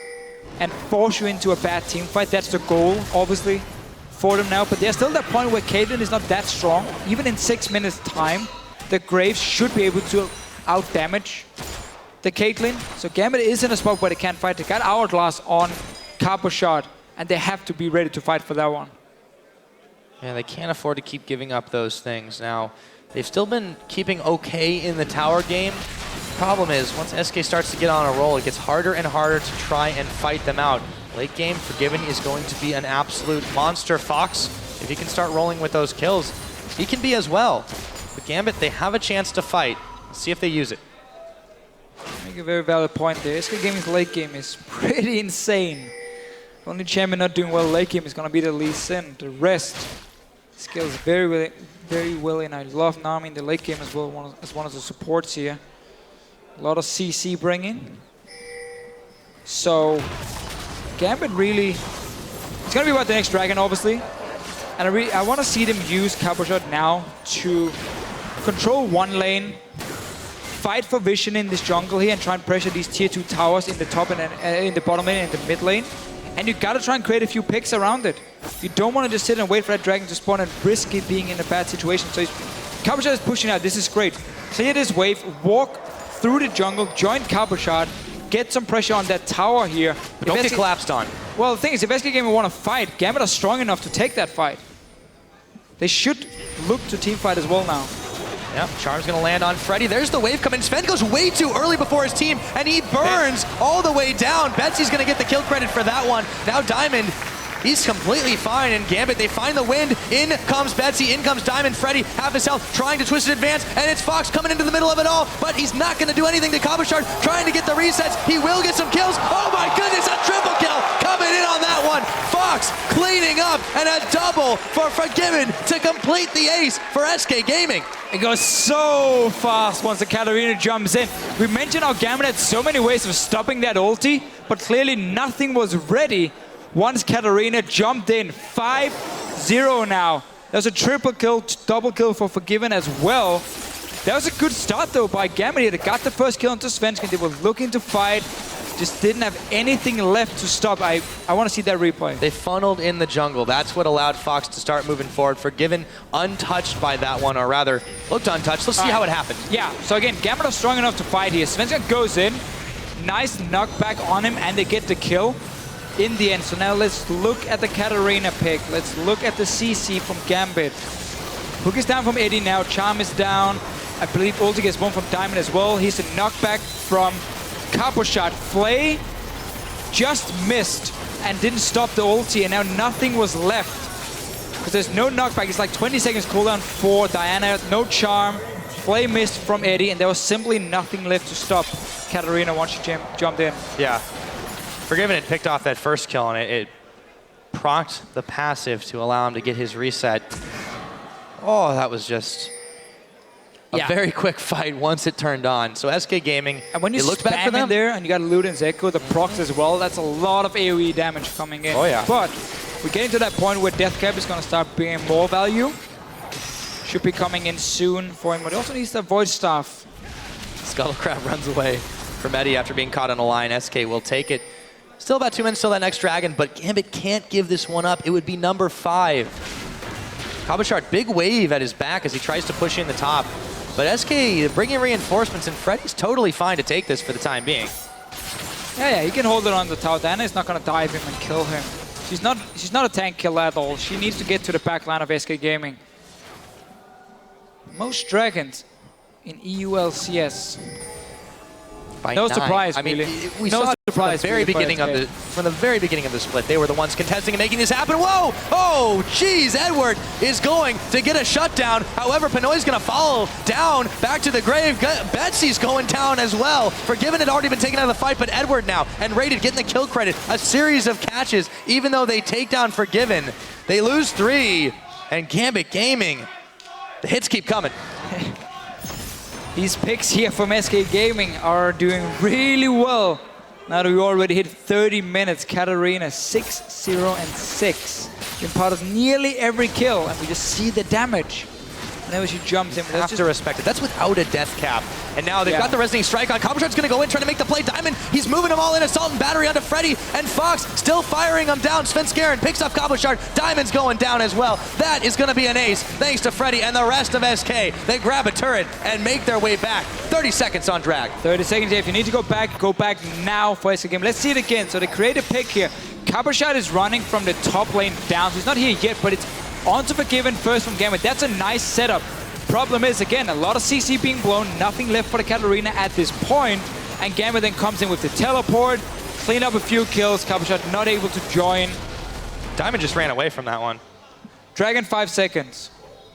and force you into a bad team fight. That's the goal, obviously, for them now. But there's still that point where Caitlyn is not that strong. Even in 6 minutes time, the Graves should be able to out-damage the Caitlyn. So Gambit is in a spot where they can't fight. They got Hourglass on Cabo Shard, and they have to be ready to fight for that one. Yeah, they can't afford to keep giving up those things. Now, they've still been keeping okay in the tower game. Problem is, once SK starts to get on a roll, it gets harder and harder to try and fight them out. Late game, Forgiven is going to be an absolute monster. Fox, if he can start rolling with those kills, he can be as well. But Gambit, they have a chance to fight. Let's see if they use it. Make a very valid point there. SK Gaming's late game is pretty insane. The only champion not doing well late game is going to be the Lee Sin. The rest scales very well, and I love Nami in the late game as well, as one of the supports here. A lot of CC bringing. So Gambit really, it's going to be about the next Dragon, obviously. And I want to see them use Cabo Shard now to control one lane, fight for vision in this jungle here, and try and pressure these tier 2 towers in the top and in the bottom lane and in the mid lane. And you got to try and create a few picks around it. You don't want to just sit and wait for that Dragon to spawn and risk it being in a bad situation. So Cabo Shard is pushing out. This is great. Clear this wave, walk through the jungle, join Cabo Shard, get some pressure on that tower here. But don't get collapsed on. Well, the thing is, if SK Gaming want to fight, Gambit are strong enough to take that fight. They should look to team fight as well now. Yep, Charm's gonna land on Freddy. There's the wave coming. Sven goes way too early before his team, and he burns all the way down. Betsy's gonna get the kill credit for that one. Now Diamond, he's completely fine, and Gambit, they find the wind. In comes Betsy, in comes Diamond. Freddy, half his health, trying to twist it advance, and it's Fox coming into the middle of it all, but he's not gonna do anything to Cabo Shard, trying to get the resets. He will get some kills. Oh my goodness, a triple kill coming in on that one. Fox cleaning up, and a double for Forgiven to complete the ace for SK Gaming. It goes so fast once the Katarina jumps in. We mentioned how Gambit had so many ways of stopping that ulti, but clearly nothing was ready once Katarina jumped in. 5-0 0 now. There's a triple kill, double kill for Forgiven as well. That was a good start though by Gambit. They got the first kill onto Svenskeren. They were looking to fight. Just didn't have anything left to stop. I want to see that replay. They funneled in the jungle. That's what allowed Fox to start moving forward. Forgiven untouched by that one, or rather looked untouched. Let's see how it happened. Yeah, so again, Gambit are strong enough to fight here. Svenskeren goes in. Nice knockback on him, and they get the kill in the end. So now let's look at the Katarina pick. Let's look at the CC from Gambit. Hook is down from Eddie now. Charm is down. I believe ulti gets one from Diamond as well. He's a knockback from Capo Shot. Flay just missed and didn't stop the ulti, and now nothing was left. Because there's no knockback. It's like 20 seconds cooldown for Diana. No charm. Flay missed from Eddie, and there was simply nothing left to stop Katarina once she jumped in. Yeah. Forgiven had picked off that first kill, and it procced the passive to allow him to get his reset. Oh, that was just a very quick fight once it turned on. So SK Gaming, and when you it looked bad for them. in there, and you got Luden's Echo, the procs as well, that's a lot of AoE damage coming in. Oh yeah. But we're getting to that point where Death Cap is going to start bringing more value. Should be coming in soon for him, but he also needs the Void Staff. Scuttlecrab runs away from Eddie after being caught on a line. SK will take it. Still about 2 minutes till that next dragon, but Gambit can't give this one up. It would be number 5. Cabochard, big wave at his back as he tries to push in the top. But SK bringing reinforcements, and Freddy's totally fine to take this for the time being. Yeah, he can hold it on the tower. Diana is not going to dive him and kill him. She's not a tank killer at all. She needs to get to the back line of SK Gaming. Most dragons in EU LCS. By no 9. surprise, I mean, really. we no saw surprise from the very beginning of the split. They were the ones contesting and making this happen. Whoa! Oh, jeez! Edward is going to get a shutdown. However, Pinoy's going to follow down back to the grave. Betsy's going down as well. Forgiven had already been taken out of the fight, but Edward now and Rated getting the kill credit. A series of catches, even though they take down Forgiven. They lose 3, and Gambit Gaming, the hits keep coming. These picks here from SK Gaming are doing really well. Now that we already hit 30 minutes, Katarina 6-0-6. Been part of nearly every kill, and we just see the damage. Whenever she jumps in, have to respect it. That's without a death cap. And now they've got the Resonating Strike on. Cabochard's going to go in, trying to make the play. Diamond, he's moving them all in. Assault and Battery onto Freddy. And Fox still firing them down. Svenskeren picks up Cabochard. Diamond's going down as well. That is going to be an ace, thanks to Freddy and the rest of SK. They grab a turret and make their way back. 30 seconds on drag. 30 seconds here. If you need to go back now for SK Gaming. Let's see it again. So they create a pick here. Cabochard is running from the top lane down. So he's not here yet, but it's onto Forgiven first from Gambit. That's a nice setup. Problem is, again, a lot of CC being blown, nothing left for the Katarina at this point, and Gambit then comes in with the teleport, clean up a few kills. Cabochard not able to join. Diamond just ran away from that one. Dragon 5 seconds.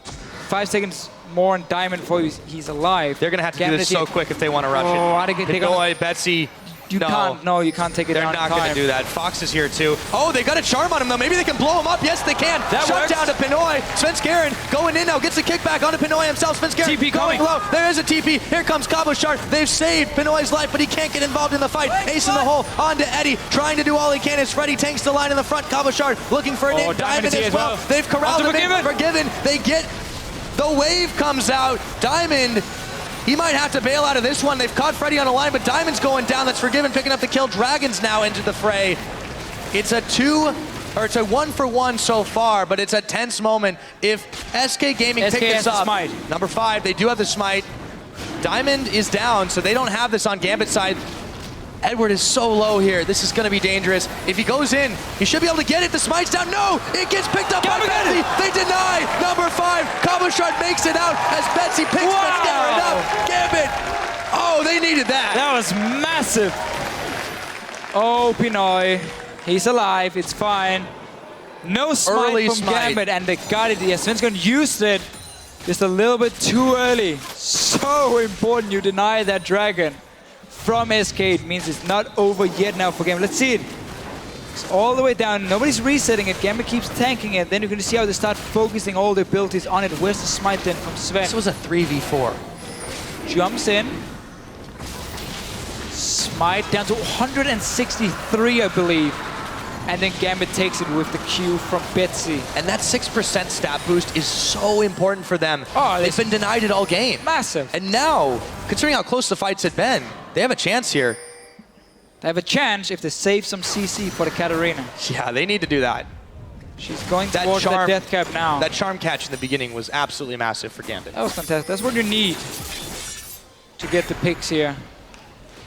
5 seconds more on Diamond before he's alive. They're going to have to do this so quick if they want to rush it. Pinoy, Betsy. You can't take it down. They're not going to do that. Fox is here too. Oh, they got a charm on him though. Maybe they can blow him up. Yes, they can. That Shut works. down to Pinoy. Svenskeren going in now. Gets the kickback onto Pinoy himself. Svenskeren TP going coming. low. There is a TP. Here comes Cabochard. They've saved Pinoy's life, but he can't get involved in the fight. Ace in the hole onto Eddie. Trying to do all he can as Freddy tanks the line in the front. Cabochard looking for an in. Diamond as well. They've corralled him in. Forgiven. They get the wave comes out. Diamond. He might have to bail out of this one. They've caught Freddy on a line, but Diamond's going down. That's Forgiven picking up the kill. Dragons now into the fray. It's a 1-for-1 so far, but it's a tense moment. If SK Gaming pick this up, number 5, they do have the smite. Diamond is down, so they don't have this on Gambit's side. Edward is so low here. This is going to be dangerous. If he goes in, he should be able to get it. The smite's down. No! It gets picked up by Betsy. They deny. Number 5. Cabochard makes it out as Betsy picks Svenskeren up. Gambit. Oh, they needed that. That was massive. Oh, Pinoy. He's alive. It's fine. No smite from Gambit, and they got it. Yeah, Svenskeren used it just a little bit too early. So important you deny that dragon. From SK, it means it's not over yet now for Gambit. Let's see it. It's all the way down. Nobody's resetting it. Gambit keeps tanking it. Then you're going to see how they start focusing all their abilities on it. Where's the smite then from Sven? This was a 3v4. Jumps in. Smite down to 163, I believe. and then Gambit takes it with the Q from Betsy. And that 6% stat boost is so important for them. Oh, they've been denied it all game. Massive. And now, considering how close the fights had been, they have a chance here. They have a chance if they save some CC for the Katarina. Yeah, they need to do that. She's going towards the death cap now. That charm catch in the beginning was absolutely massive for Gambit. That was fantastic. That's what you need to get the picks here.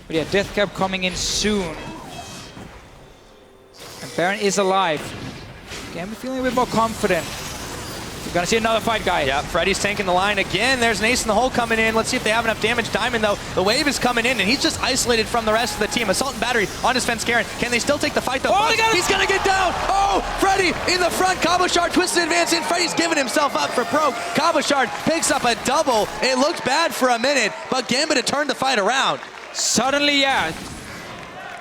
But yeah, death cap coming in soon. And Baron is alive. Gambit feeling a bit more confident. We're gonna see another fight, guys. Yeah, Freddy's tanking the line again. There's an ace in the hole coming in. Let's see if they have enough damage. Diamond, though, the wave is coming in, and he's just isolated from the rest of the team. Assault and battery on his Svenskeren. Can they still take the fight, though? Oh, he's gonna get down! Oh, Freddy in the front. Cabochard twisted advance in. Freddy's giving himself up for broke. Cabochard picks up a double. It looked bad for a minute, but Gambit had turned the fight around. Suddenly, yeah,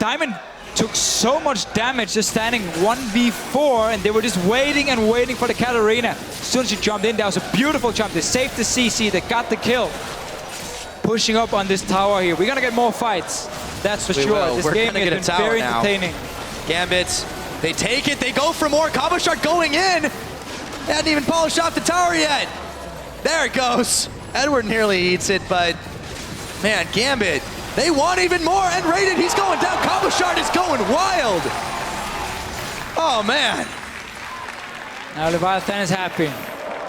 Diamond took so much damage just standing 1v4, and they were just waiting and waiting for the Katarina. As soon as she jumped in, that was a beautiful jump. They saved the CC, they got the kill. Pushing up on this tower here. We're gonna get more fights, that's for sure. This game has been very entertaining. Gambit, they take it, they go for more. Cabochard going in. They hadn't even polished off the tower yet. There it goes. Edward nearly eats it, but man, Gambit, they want even more, and Raiden, he's going down. Cabochard is going wild. Oh, man. Now Leviathan is happy.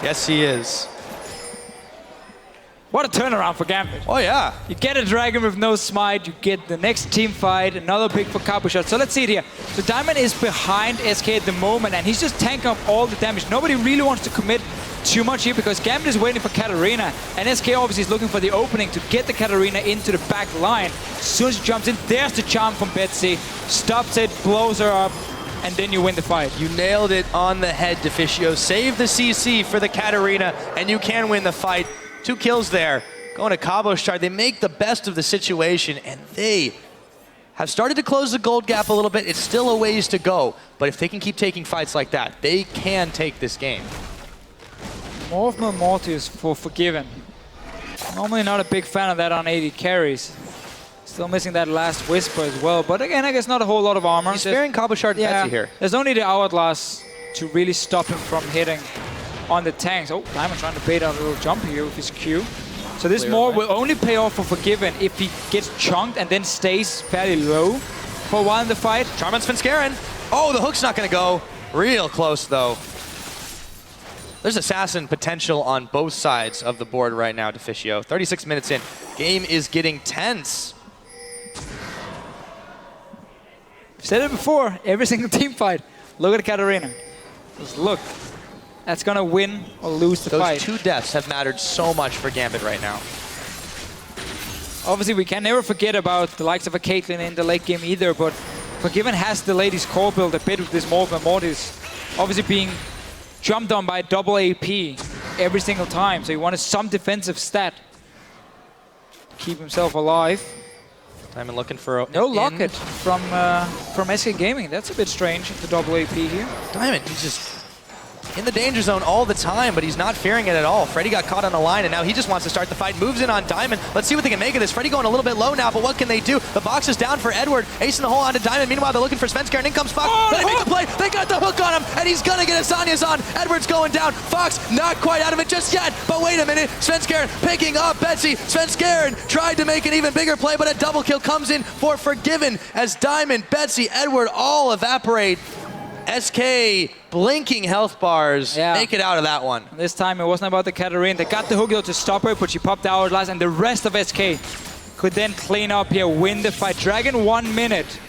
Yes, he is. What a turnaround for Gambit. Oh, yeah. You get a dragon with no smite, you get the next team fight, another pick for Cabochard. So let's see it here. So Diamond is behind SK at the moment, and he's just tanking up all the damage. Nobody really wants to commit too much here because Gambit is waiting for Katarina, and SK obviously is looking for the opening to get the Katarina into the back line. As soon as she jumps in, there's the charm from Betsy. Stops it, blows her up, and then you win the fight. You nailed it on the head, Deficio. Save the CC for the Katarina, and you can win the fight. 2 kills there. Going to Cabochard. They make the best of the situation, and they have started to close the gold gap a little bit. It's still a ways to go, but if they can keep taking fights like that, they can take this game. More of Mortius for Forgiven. Normally not a big fan of that on 80 carries. Still missing that last Whisper as well, but again, I guess not a whole lot of armor. He's sparing Cabochard and Betsy here. There's only the Hourglass to really stop him from hitting on the tanks. Oh, Diamond trying to bait out a little jump here with his Q. So this more will only pay off for Forgiven if he gets chunked and then stays fairly low for a while in the fight. Charmin Svenskeren. Oh, the hook's not going to go. Real close, though. There's assassin potential on both sides of the board right now, Deficio. 36 minutes in. Game is getting tense. I've said it before, every single team fight. Look at Katarina. Just look. That's going to win or lose the fight. Those 2 deaths have mattered so much for Gambit right now. Obviously, we can never forget about the likes of a Caitlyn in the late game either, but Forgiven has delayed his core build a bit with this Mortis. Obviously being jumped on by double AP every single time, so he wanted some defensive stat to keep himself alive. Diamond looking for no locket from SK Gaming. That's a bit strange, the double AP here. Diamond, he's just in the danger zone all the time, but he's not fearing it at all. Freddy got caught on the line, and now he just wants to start the fight. Moves in on Diamond. Let's see what they can make of this. Freddy going a little bit low now, but what can they do? The box is down for Edward. Ace in the hole onto Diamond. Meanwhile, they're looking for Svenskeren, and in comes Fox. Oh, but they make the play. They got the hook on him, and he's going to get Asania's on. Edward's going down. Fox not quite out of it just yet, but wait a minute. Svenskeren picking up Betsy. Svenskeren tried to make an even bigger play, but a double kill comes in for Forgiven as Diamond, Betsy, Edward all evaporate. SK blinking health bars, make it out of that one. This time it wasn't about the Katarina. They got the hook though to stop her, but she popped the Hourglass, and the rest of SK could then clean up here, win the fight. Dragon 1 minute.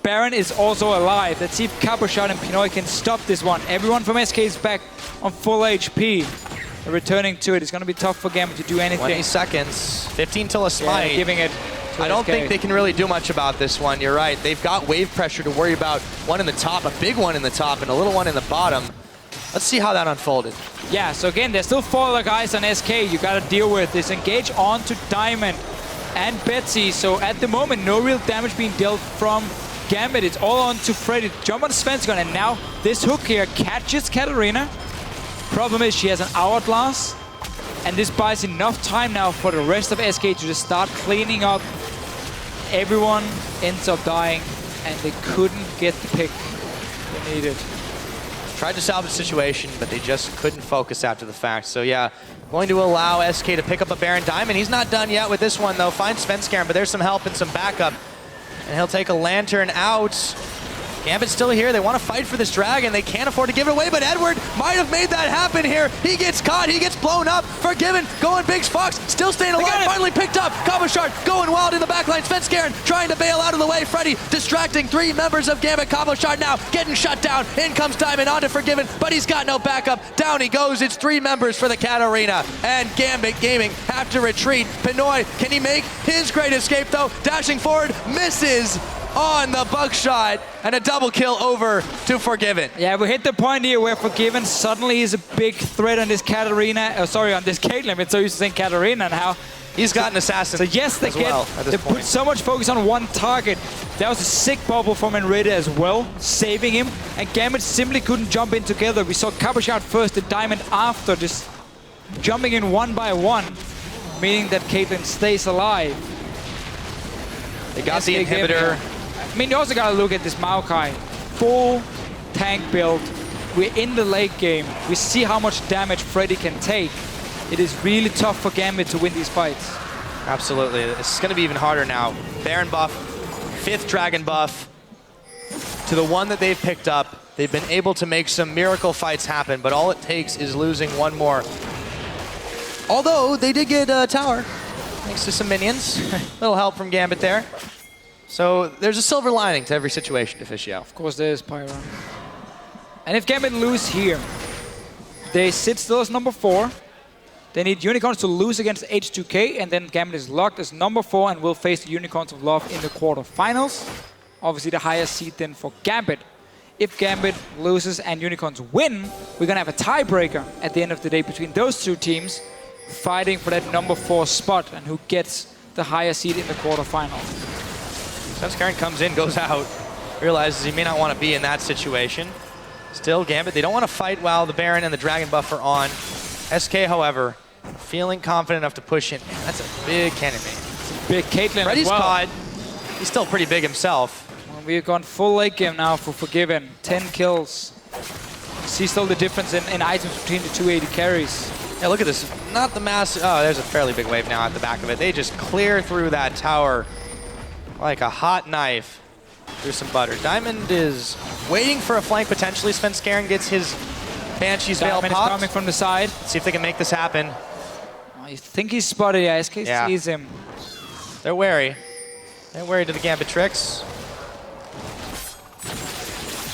Baron is also alive. Let's see if Cabochard and Pinoy can stop this one. Everyone from SK is back on full HP. They're returning to it. It's going to be tough for Gambit to do anything. 20 seconds, 15 till a smite. Yeah, giving it. I don't think they can really do much about this one. You're right. They've got wave pressure to worry about. One in the top, a big one in the top, and a little one in the bottom. Let's see how that unfolded. Yeah, so again, there's still 4 other guys on SK you got to deal with. This engage onto Diamond and Betsy. So at the moment, no real damage being dealt from Gambit. It's all on to Freddy. Jump on Svenskeren, and now this hook here catches Katarina. Problem is she has an Hourglass, and this buys enough time now for the rest of SK to just start cleaning up. Everyone ends up dying, and they couldn't get the pick. they needed. Tried to salvage the situation, but they just couldn't focus after the fact. So yeah, going to allow SK to pick up a Baron Diamond. He's not done yet with this one though. Finds Svenskeren, but there's some help and some backup. And he'll take a Lantern out. Gambit's still here. They want to fight for this dragon. They can't afford to give it away, but Edward might have made that happen here. He gets caught. He gets blown up. Forgiven. Going Biggs Fox. Still staying alive. Finally picked up. Kaboshard going wild in the backline. Svenskeren trying to bail out of the way. Freddy distracting 3 members of Gambit. Kaboshard now getting shut down. In comes Diamond onto Forgiven, but he's got no backup. Down he goes. It's 3 members for the Katarina. And Gambit Gaming have to retreat. Pinoy, can he make his great escape though? Dashing forward. Misses on the buckshot, and a double kill over to Forgiven. Yeah, we hit the point here where Forgiven suddenly is a big threat on this Katarina, on this Caitlyn. It's so used to saying Katarina now. He's got an assassin. So yes, they put so much focus on one target. That was a sick bubble from Enreda as well, saving him. And Gambit simply couldn't jump in together. We saw Kaboshard first, the Diamond after, just jumping in one by one, meaning that Caitlyn stays alive. They got the inhibitor. I mean, you also gotta look at this Maokai. Full tank build. We're in the late game. We see how much damage Freddy can take. It is really tough for Gambit to win these fights. Absolutely. It's gonna be even harder now. Baron buff, 5th dragon buff to the one that they've picked up. They've been able to make some miracle fights happen, but all it takes is losing one more. Although they did get a tower, thanks to some minions. Little help from Gambit there. So there's a silver lining to every situation, Deficio. Of course there is, Pyro. And if Gambit lose here, they sit still as number 4. They need Unicorns to lose against H2K, and then Gambit is locked as number 4 and will face the Unicorns of Love in the quarterfinals. Obviously the highest seed then for Gambit. If Gambit loses and Unicorns win, we're gonna have a tiebreaker at the end of the day between those 2 teams, fighting for that number 4 spot and who gets the higher seed in the quarterfinals. Svenskeren comes in, goes out, realizes he may not want to be in that situation. Still, Gambit, they don't want to fight while the Baron and the Dragon buff are on. SK, however, feeling confident enough to push in. Man, that's a big cannon main. It's a big Caitlyn Freddy's as well. caught. He's still pretty big himself. Well, we've gone full late game now for Forgiven. 10 kills. See still the difference in items between the 280 carries. Yeah, look at this. Not the mass. Oh, there's a fairly big wave now at the back of it. They just clear through that tower like a hot knife through some butter. Diamond is waiting for a flank potentially. Svenskeren gets his Banshee's Veil popped. Diamond is coming from the side. Let's see if they can make this happen. Oh, you think he's spotted? Yeah, SK sees him. They're wary. They're wary to the Gambit tricks.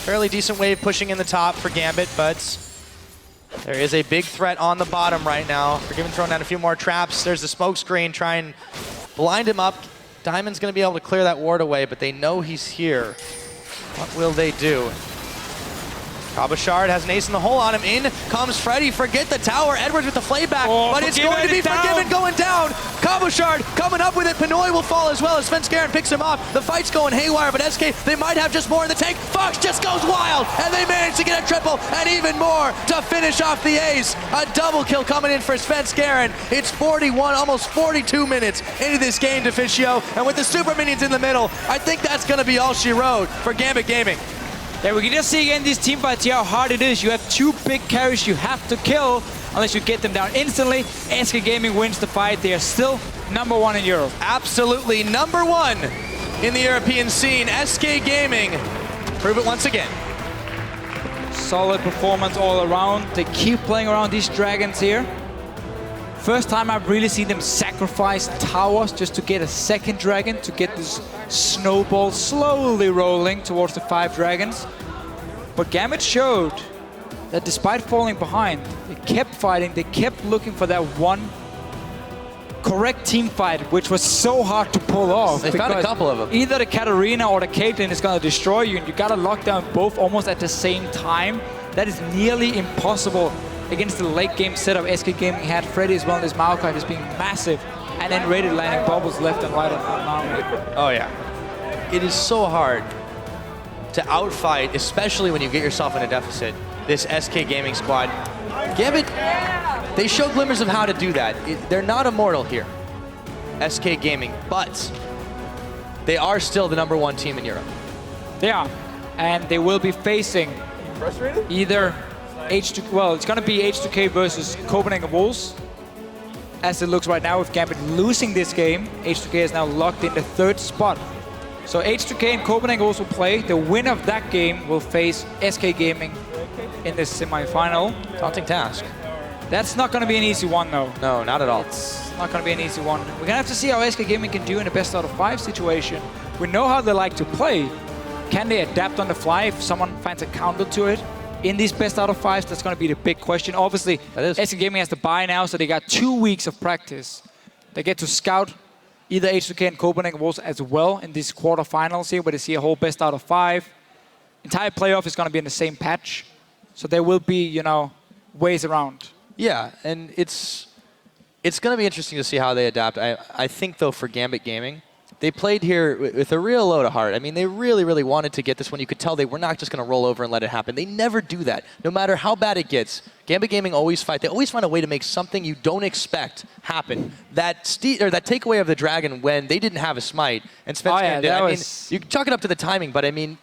Fairly decent wave pushing in the top for Gambit, but there is a big threat on the bottom right now. Forgiven throwing down a few more traps. There's the smoke screen. Try and blind him up. Diamond's going to be able to clear that ward away, but they know he's here. What will they do? Kaboshard has an ace in the hole on him. In comes Freddy. Forget the tower. Edwards with the flayback, but it's going to be Forgiven going down. Kaboshard coming up with it. Pinoy will fall as well as Svenskeren picks him off. The fight's going haywire, but SK, they might have just more in the tank. Fox just goes wild, and they manage to get a triple and even more to finish off the ace. A double kill coming in for Svenskeren. It's 41, almost 42 minutes into this game, Deficio, and with the super minions in the middle, I think that's going to be all she wrote for Gambit Gaming. Yeah, we can just see again these team fights here how hard it is. You have 2 big carries you have to kill unless you get them down instantly. SK Gaming wins the fight. They are still number 1 in Europe. Absolutely number 1 in the European scene. SK Gaming prove it once again. Solid performance all around. They keep playing around these dragons here. First time I've really seen them sacrifice towers just to get a second dragon, to get this snowball slowly rolling towards the 5 dragons. But Gambit showed that despite falling behind, they kept fighting, they kept looking for that one correct team fight, which was so hard to pull off. They found a couple of them. Either the Katarina or the Caitlyn is going to destroy you, and you got to lock down both almost at the same time. That is nearly impossible against the late game setup SK Gaming had. Freddy as well as Maokai just being massive, and then rated landing bubbles left and right on Maokai. Oh yeah. It is so hard to outfight, especially when you get yourself in a deficit, this SK Gaming squad. Gambit, they show glimmers of how to do that. They're not immortal here, SK Gaming, but they are still the number 1 team in Europe. They are. and they will be facing either H2K, well, it's going to be H2K versus Copenhagen Wolves. As it looks right now, with Gambit losing this game, H2K is now locked in the 3rd spot. So H2K and Copenhagen Wolves will play. The winner of that game will face SK Gaming in the semi-final. Daunting task. That's not going to be an easy one, though. No, not at all. It's not going to be an easy one. We're going to have to see how SK Gaming can do in a best out of 5 situation. We know how they like to play. Can they adapt on the fly if someone finds a counter to it? In these best out of 5s, that's going to be the big question. Obviously, SK Gaming has to buy now, so they got 2 weeks of practice. They get to scout either H2K and Copenhagen Wolves as well in these quarterfinals here, where they see a whole best out of 5. Entire playoff is going to be in the same patch, so there will be, you know, ways around. Yeah, and it's going to be interesting to see how they adapt. I think, though, for Gambit Gaming, they played here with a real load of heart. I mean, they really, really wanted to get this one. You could tell they were not just going to roll over and let it happen. They never do that. No matter how bad it gets, Gambit Gaming always fight. They always find a way to make something you don't expect happen. That takeaway of the Dragon when they didn't have a smite, and Svenskeren did. I mean, you can chalk it up to the timing, but I mean,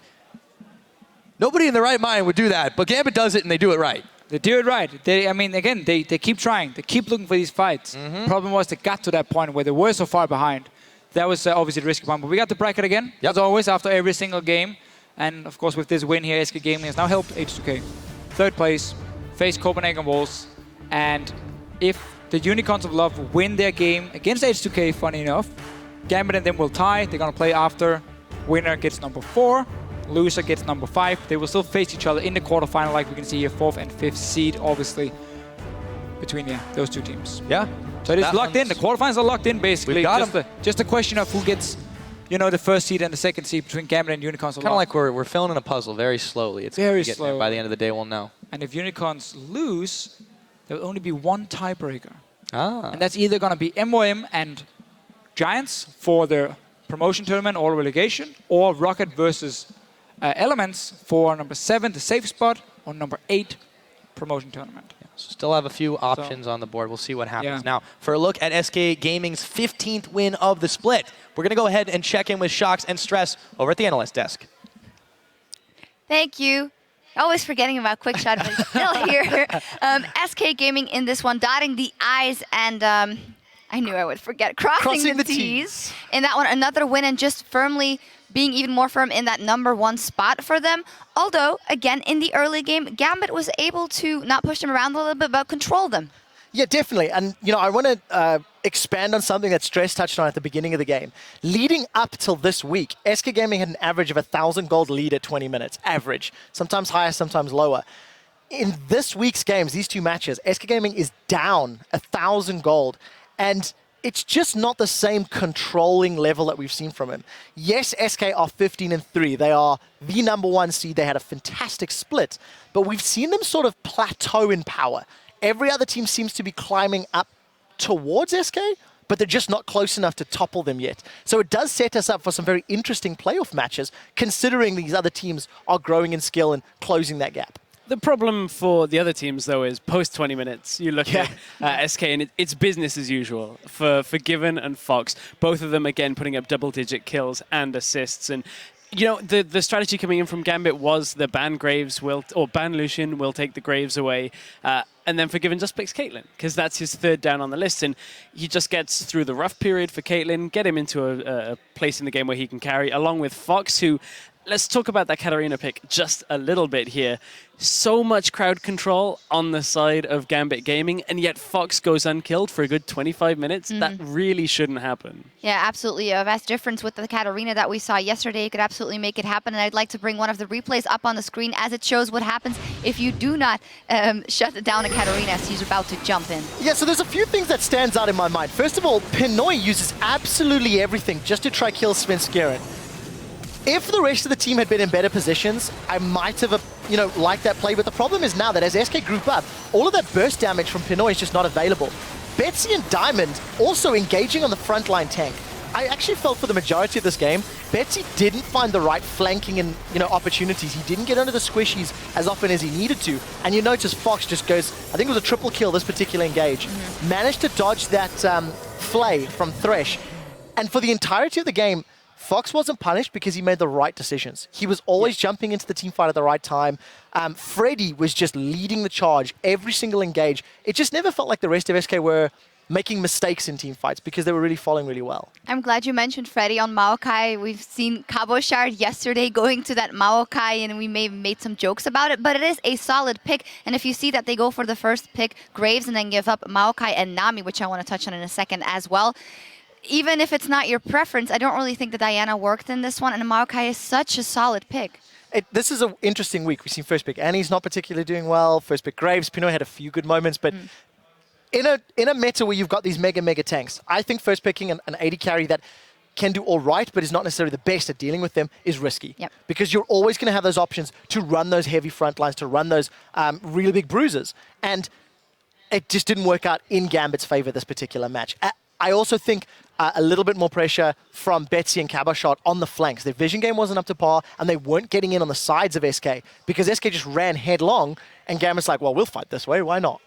nobody in their right mind would do that. But Gambit does it, and they do it right. They do it right. I mean, again, they keep trying. They keep looking for these fights. Problem was they got to that point where they were so far behind. That was obviously the risky one. But we got the bracket again, as always, after every single game. And, of course, with this win here, SK Gaming has now helped H2K. 3rd place, face Copenhagen Wolves. And if the Unicorns of Love win their game against H2K, funny enough, Gambit and them will tie. They're going to play after. Winner gets number 4. Loser gets number 5. They will still face each other in the quarterfinal, like we can see here, 4th and 5th seed, obviously, between those 2 teams. Yeah. So it is locked in. The quarterfinals are locked in, basically. We've got them. Just a question of who gets, you know, the 1st seed and the 2nd seed between Gambit and Unicorns. Kind of like we're filling in a puzzle very slowly. It's very slow. slow. By the end of the day, we'll know. And if Unicorns lose, there will only be 1 tiebreaker. Ah. And that's either going to be MOM and Giants for the promotion tournament or relegation, or Rocket versus Elements for number 7, the safe spot, or number 8, promotion tournament. Yeah, so still have a few options on the board. We'll see what happens. Yeah. Now, for a look at SK Gaming's 15th win of the split, we're going to go ahead and check in with Shocks and Stress over at the analyst desk. Thank you. Always forgetting about Quickshot, but it's still here. SK Gaming in this one, dotting the I's and I knew I would forget, crossing the T's. In that one, another win and just firmly being even more firm in that number 1 spot for them. Although, again, in the early game, Gambit was able to not push them around a little bit, but control them. Yeah, definitely. And, you know, I want to expand on something that Stress touched on at the beginning of the game. Leading up till this week, SK Gaming had an average of 1,000 gold lead at 20 minutes. Average. Sometimes higher, sometimes lower. In this week's games, these 2 matches, SK Gaming is down 1,000 gold. And it's just not the same controlling level that we've seen from him. Yes, SK are 15-3. They are the number 1 seed. They had a fantastic split. But we've seen them sort of plateau in power. Every other team seems to be climbing up towards SK, but they're just not close enough to topple them yet. So it does set us up for some very interesting playoff matches, considering these other teams are growing in skill and closing that gap. The problem for the other teams, though, is post 20 minutes, you look at SK and it's business as usual for Given and Fox. Both of them, again, putting up double-digit kills and assists. And, you know, the strategy coming in from Gambit was the ban Graves or ban Lucian will take the Graves away. And then for Given just picks Caitlyn, because that's his 3rd down on the list. And he just gets through the rough period for Caitlyn, get him into a place in the game where he can carry, along with Fox, who... Let's talk about that Katarina pick just a little bit here. So much crowd control on the side of Gambit Gaming, and yet Fox goes unkilled for a good 25 minutes. That really shouldn't happen. Yeah, absolutely. A vast difference with the Katarina that we saw yesterday. It could absolutely make it happen, and I'd like to bring one of the replays up on the screen as it shows what happens if you do not shut down a Katarina as he's about to jump in. Yeah, so there's a few things that stands out in my mind. First of all, Pinoy uses absolutely everything just to try kill Svenskeren. If the rest of the team had been in better positions, I might have, liked that play. But the problem is now that as SK group up, all of that burst damage from Pinoy is just not available. Betsy and Diamond also engaging on the frontline tank. I actually felt for the majority of this game, Betsy didn't find the right flanking and opportunities. He didn't get under the squishies as often as he needed to. And you notice Fox just goes, I think it was a triple kill this particular engage. Managed to dodge that Flay from Thresh. And for the entirety of the game, Fox wasn't punished because he made the right decisions. He was always jumping into the team fight at the right time. Freddy was just leading the charge every single engage. It just never felt like the rest of SK were making mistakes in team fights because they were really following really well. I'm glad you mentioned Freddy on Maokai. We've seen Cabochard yesterday going to that Maokai, and we may have made some jokes about it, but it is a solid pick. And if you see that they go for the first pick, Graves, and then give up Maokai and Nami, which I want to touch on in a second as well, even if it's not your preference, I don't really think the Diana worked in this one, and Maokai is such a solid pick. This is an interesting week. We've seen first pick Annie's not particularly doing well. First pick Graves. Pinoy had a few good moments, but in a meta where you've got these mega tanks, I think first picking an AD carry that can do all right, but is not necessarily the best at dealing with them is risky. Yep. Because you're always going to have those options to run those heavy front lines, to run those really big bruises. And it just didn't work out in Gambit's favor this particular match. I also think a little bit more pressure from Betsy and Cabochard on the flanks. Their vision game wasn't up to par, and they weren't getting in on the sides of SK because SK just ran headlong, and Gambit's like, well, we'll fight this way, why not?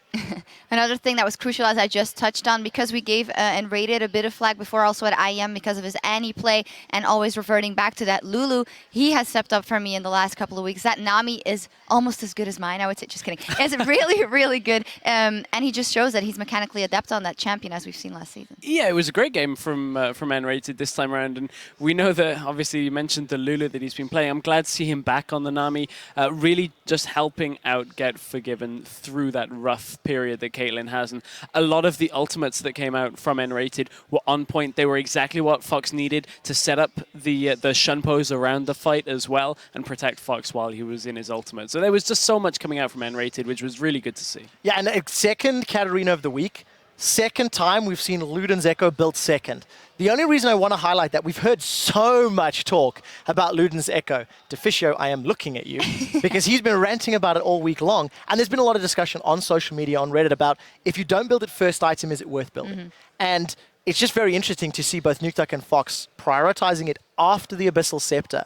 Another thing that was crucial, as I just touched on, because we gave and rated a bit of flag before also at IEM because of his Annie play and always reverting back to that Lulu, he has stepped up for me in the last couple of weeks. That Nami is almost as good as mine, I would say. Just kidding. It's really, really good. And he just shows that he's mechanically adept on that champion, as we've seen last season. Yeah, it was a great game from N-Rated this time around. And we know that, obviously, you mentioned the Lulu that he's been playing. I'm glad to see him back on the Nami, really just helping out Get Forgiven through that rough period that Caitlyn has. And a lot of the ultimates that came out from N-Rated were on point. They were exactly what Fox needed to set up the shun pose around the fight as well and protect Fox while he was in his ultimate. So there was just so much coming out from N-Rated, which was really good to see. Yeah, and a second Katarina of the week. Second time we've seen Luden's Echo built second. The only reason I want to highlight that, we've heard so much talk about Luden's Echo. Deficio, I am looking at you, because he's been ranting about it all week long. And there's been a lot of discussion on social media, on Reddit, about if you don't build it first item, is it worth building? And it's just very interesting to see both Nukeduck and Fox prioritizing it after the Abyssal Scepter,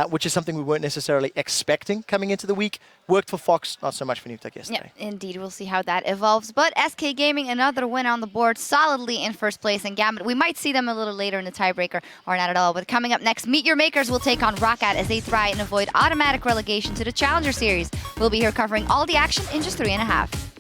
which is something we weren't necessarily expecting coming into the week. Worked for Fox, not so much for Nukeduck yesterday. Yeah, indeed. We'll see how that evolves. But SK Gaming, another win on the board, solidly in first place in Gambit. We might see them a little later in the tiebreaker, or not at all. But coming up next, Meet Your Makers will take on Roccat as they try and avoid automatic relegation to the Challenger Series. We'll be here covering all the action in just 3.5.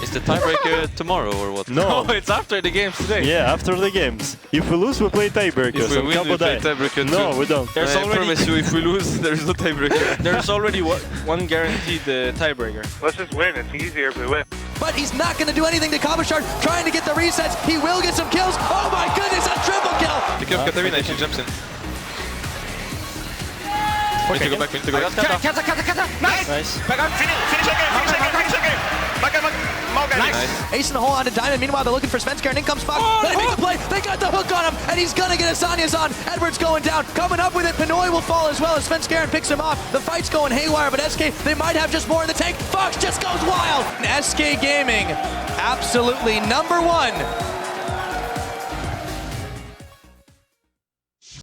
Is the tiebreaker tomorrow or what? No, it's after the games today. Yeah, after the games. If we lose, we play tiebreakers. If we win, we play tiebreaker No, too. we don't. I promise you, if we lose, there is no tiebreaker. There's already one guaranteed tiebreaker. Let's just win. It's easier if we win. But he's not going to do anything to Cabochard, trying to get the resets. He will get some kills. Oh my goodness, a triple kill! Pick up Katarina if she jumps in. We need to go back, we need to go back. Kata! Nice! Back up, finish the game! Back up, Nice. Ace in the hole onto Diamond. Meanwhile, they're looking for Svenskar, and in comes Fox. But he makes the play. They got the hook on him, and he's going to get Asania's on. Edwards going down. Coming up with it. Pinoy will fall as well as Svenskar picks him off. The fight's going haywire, but SK, they might have just more in the tank. Fox just goes wild. SK Gaming, absolutely #1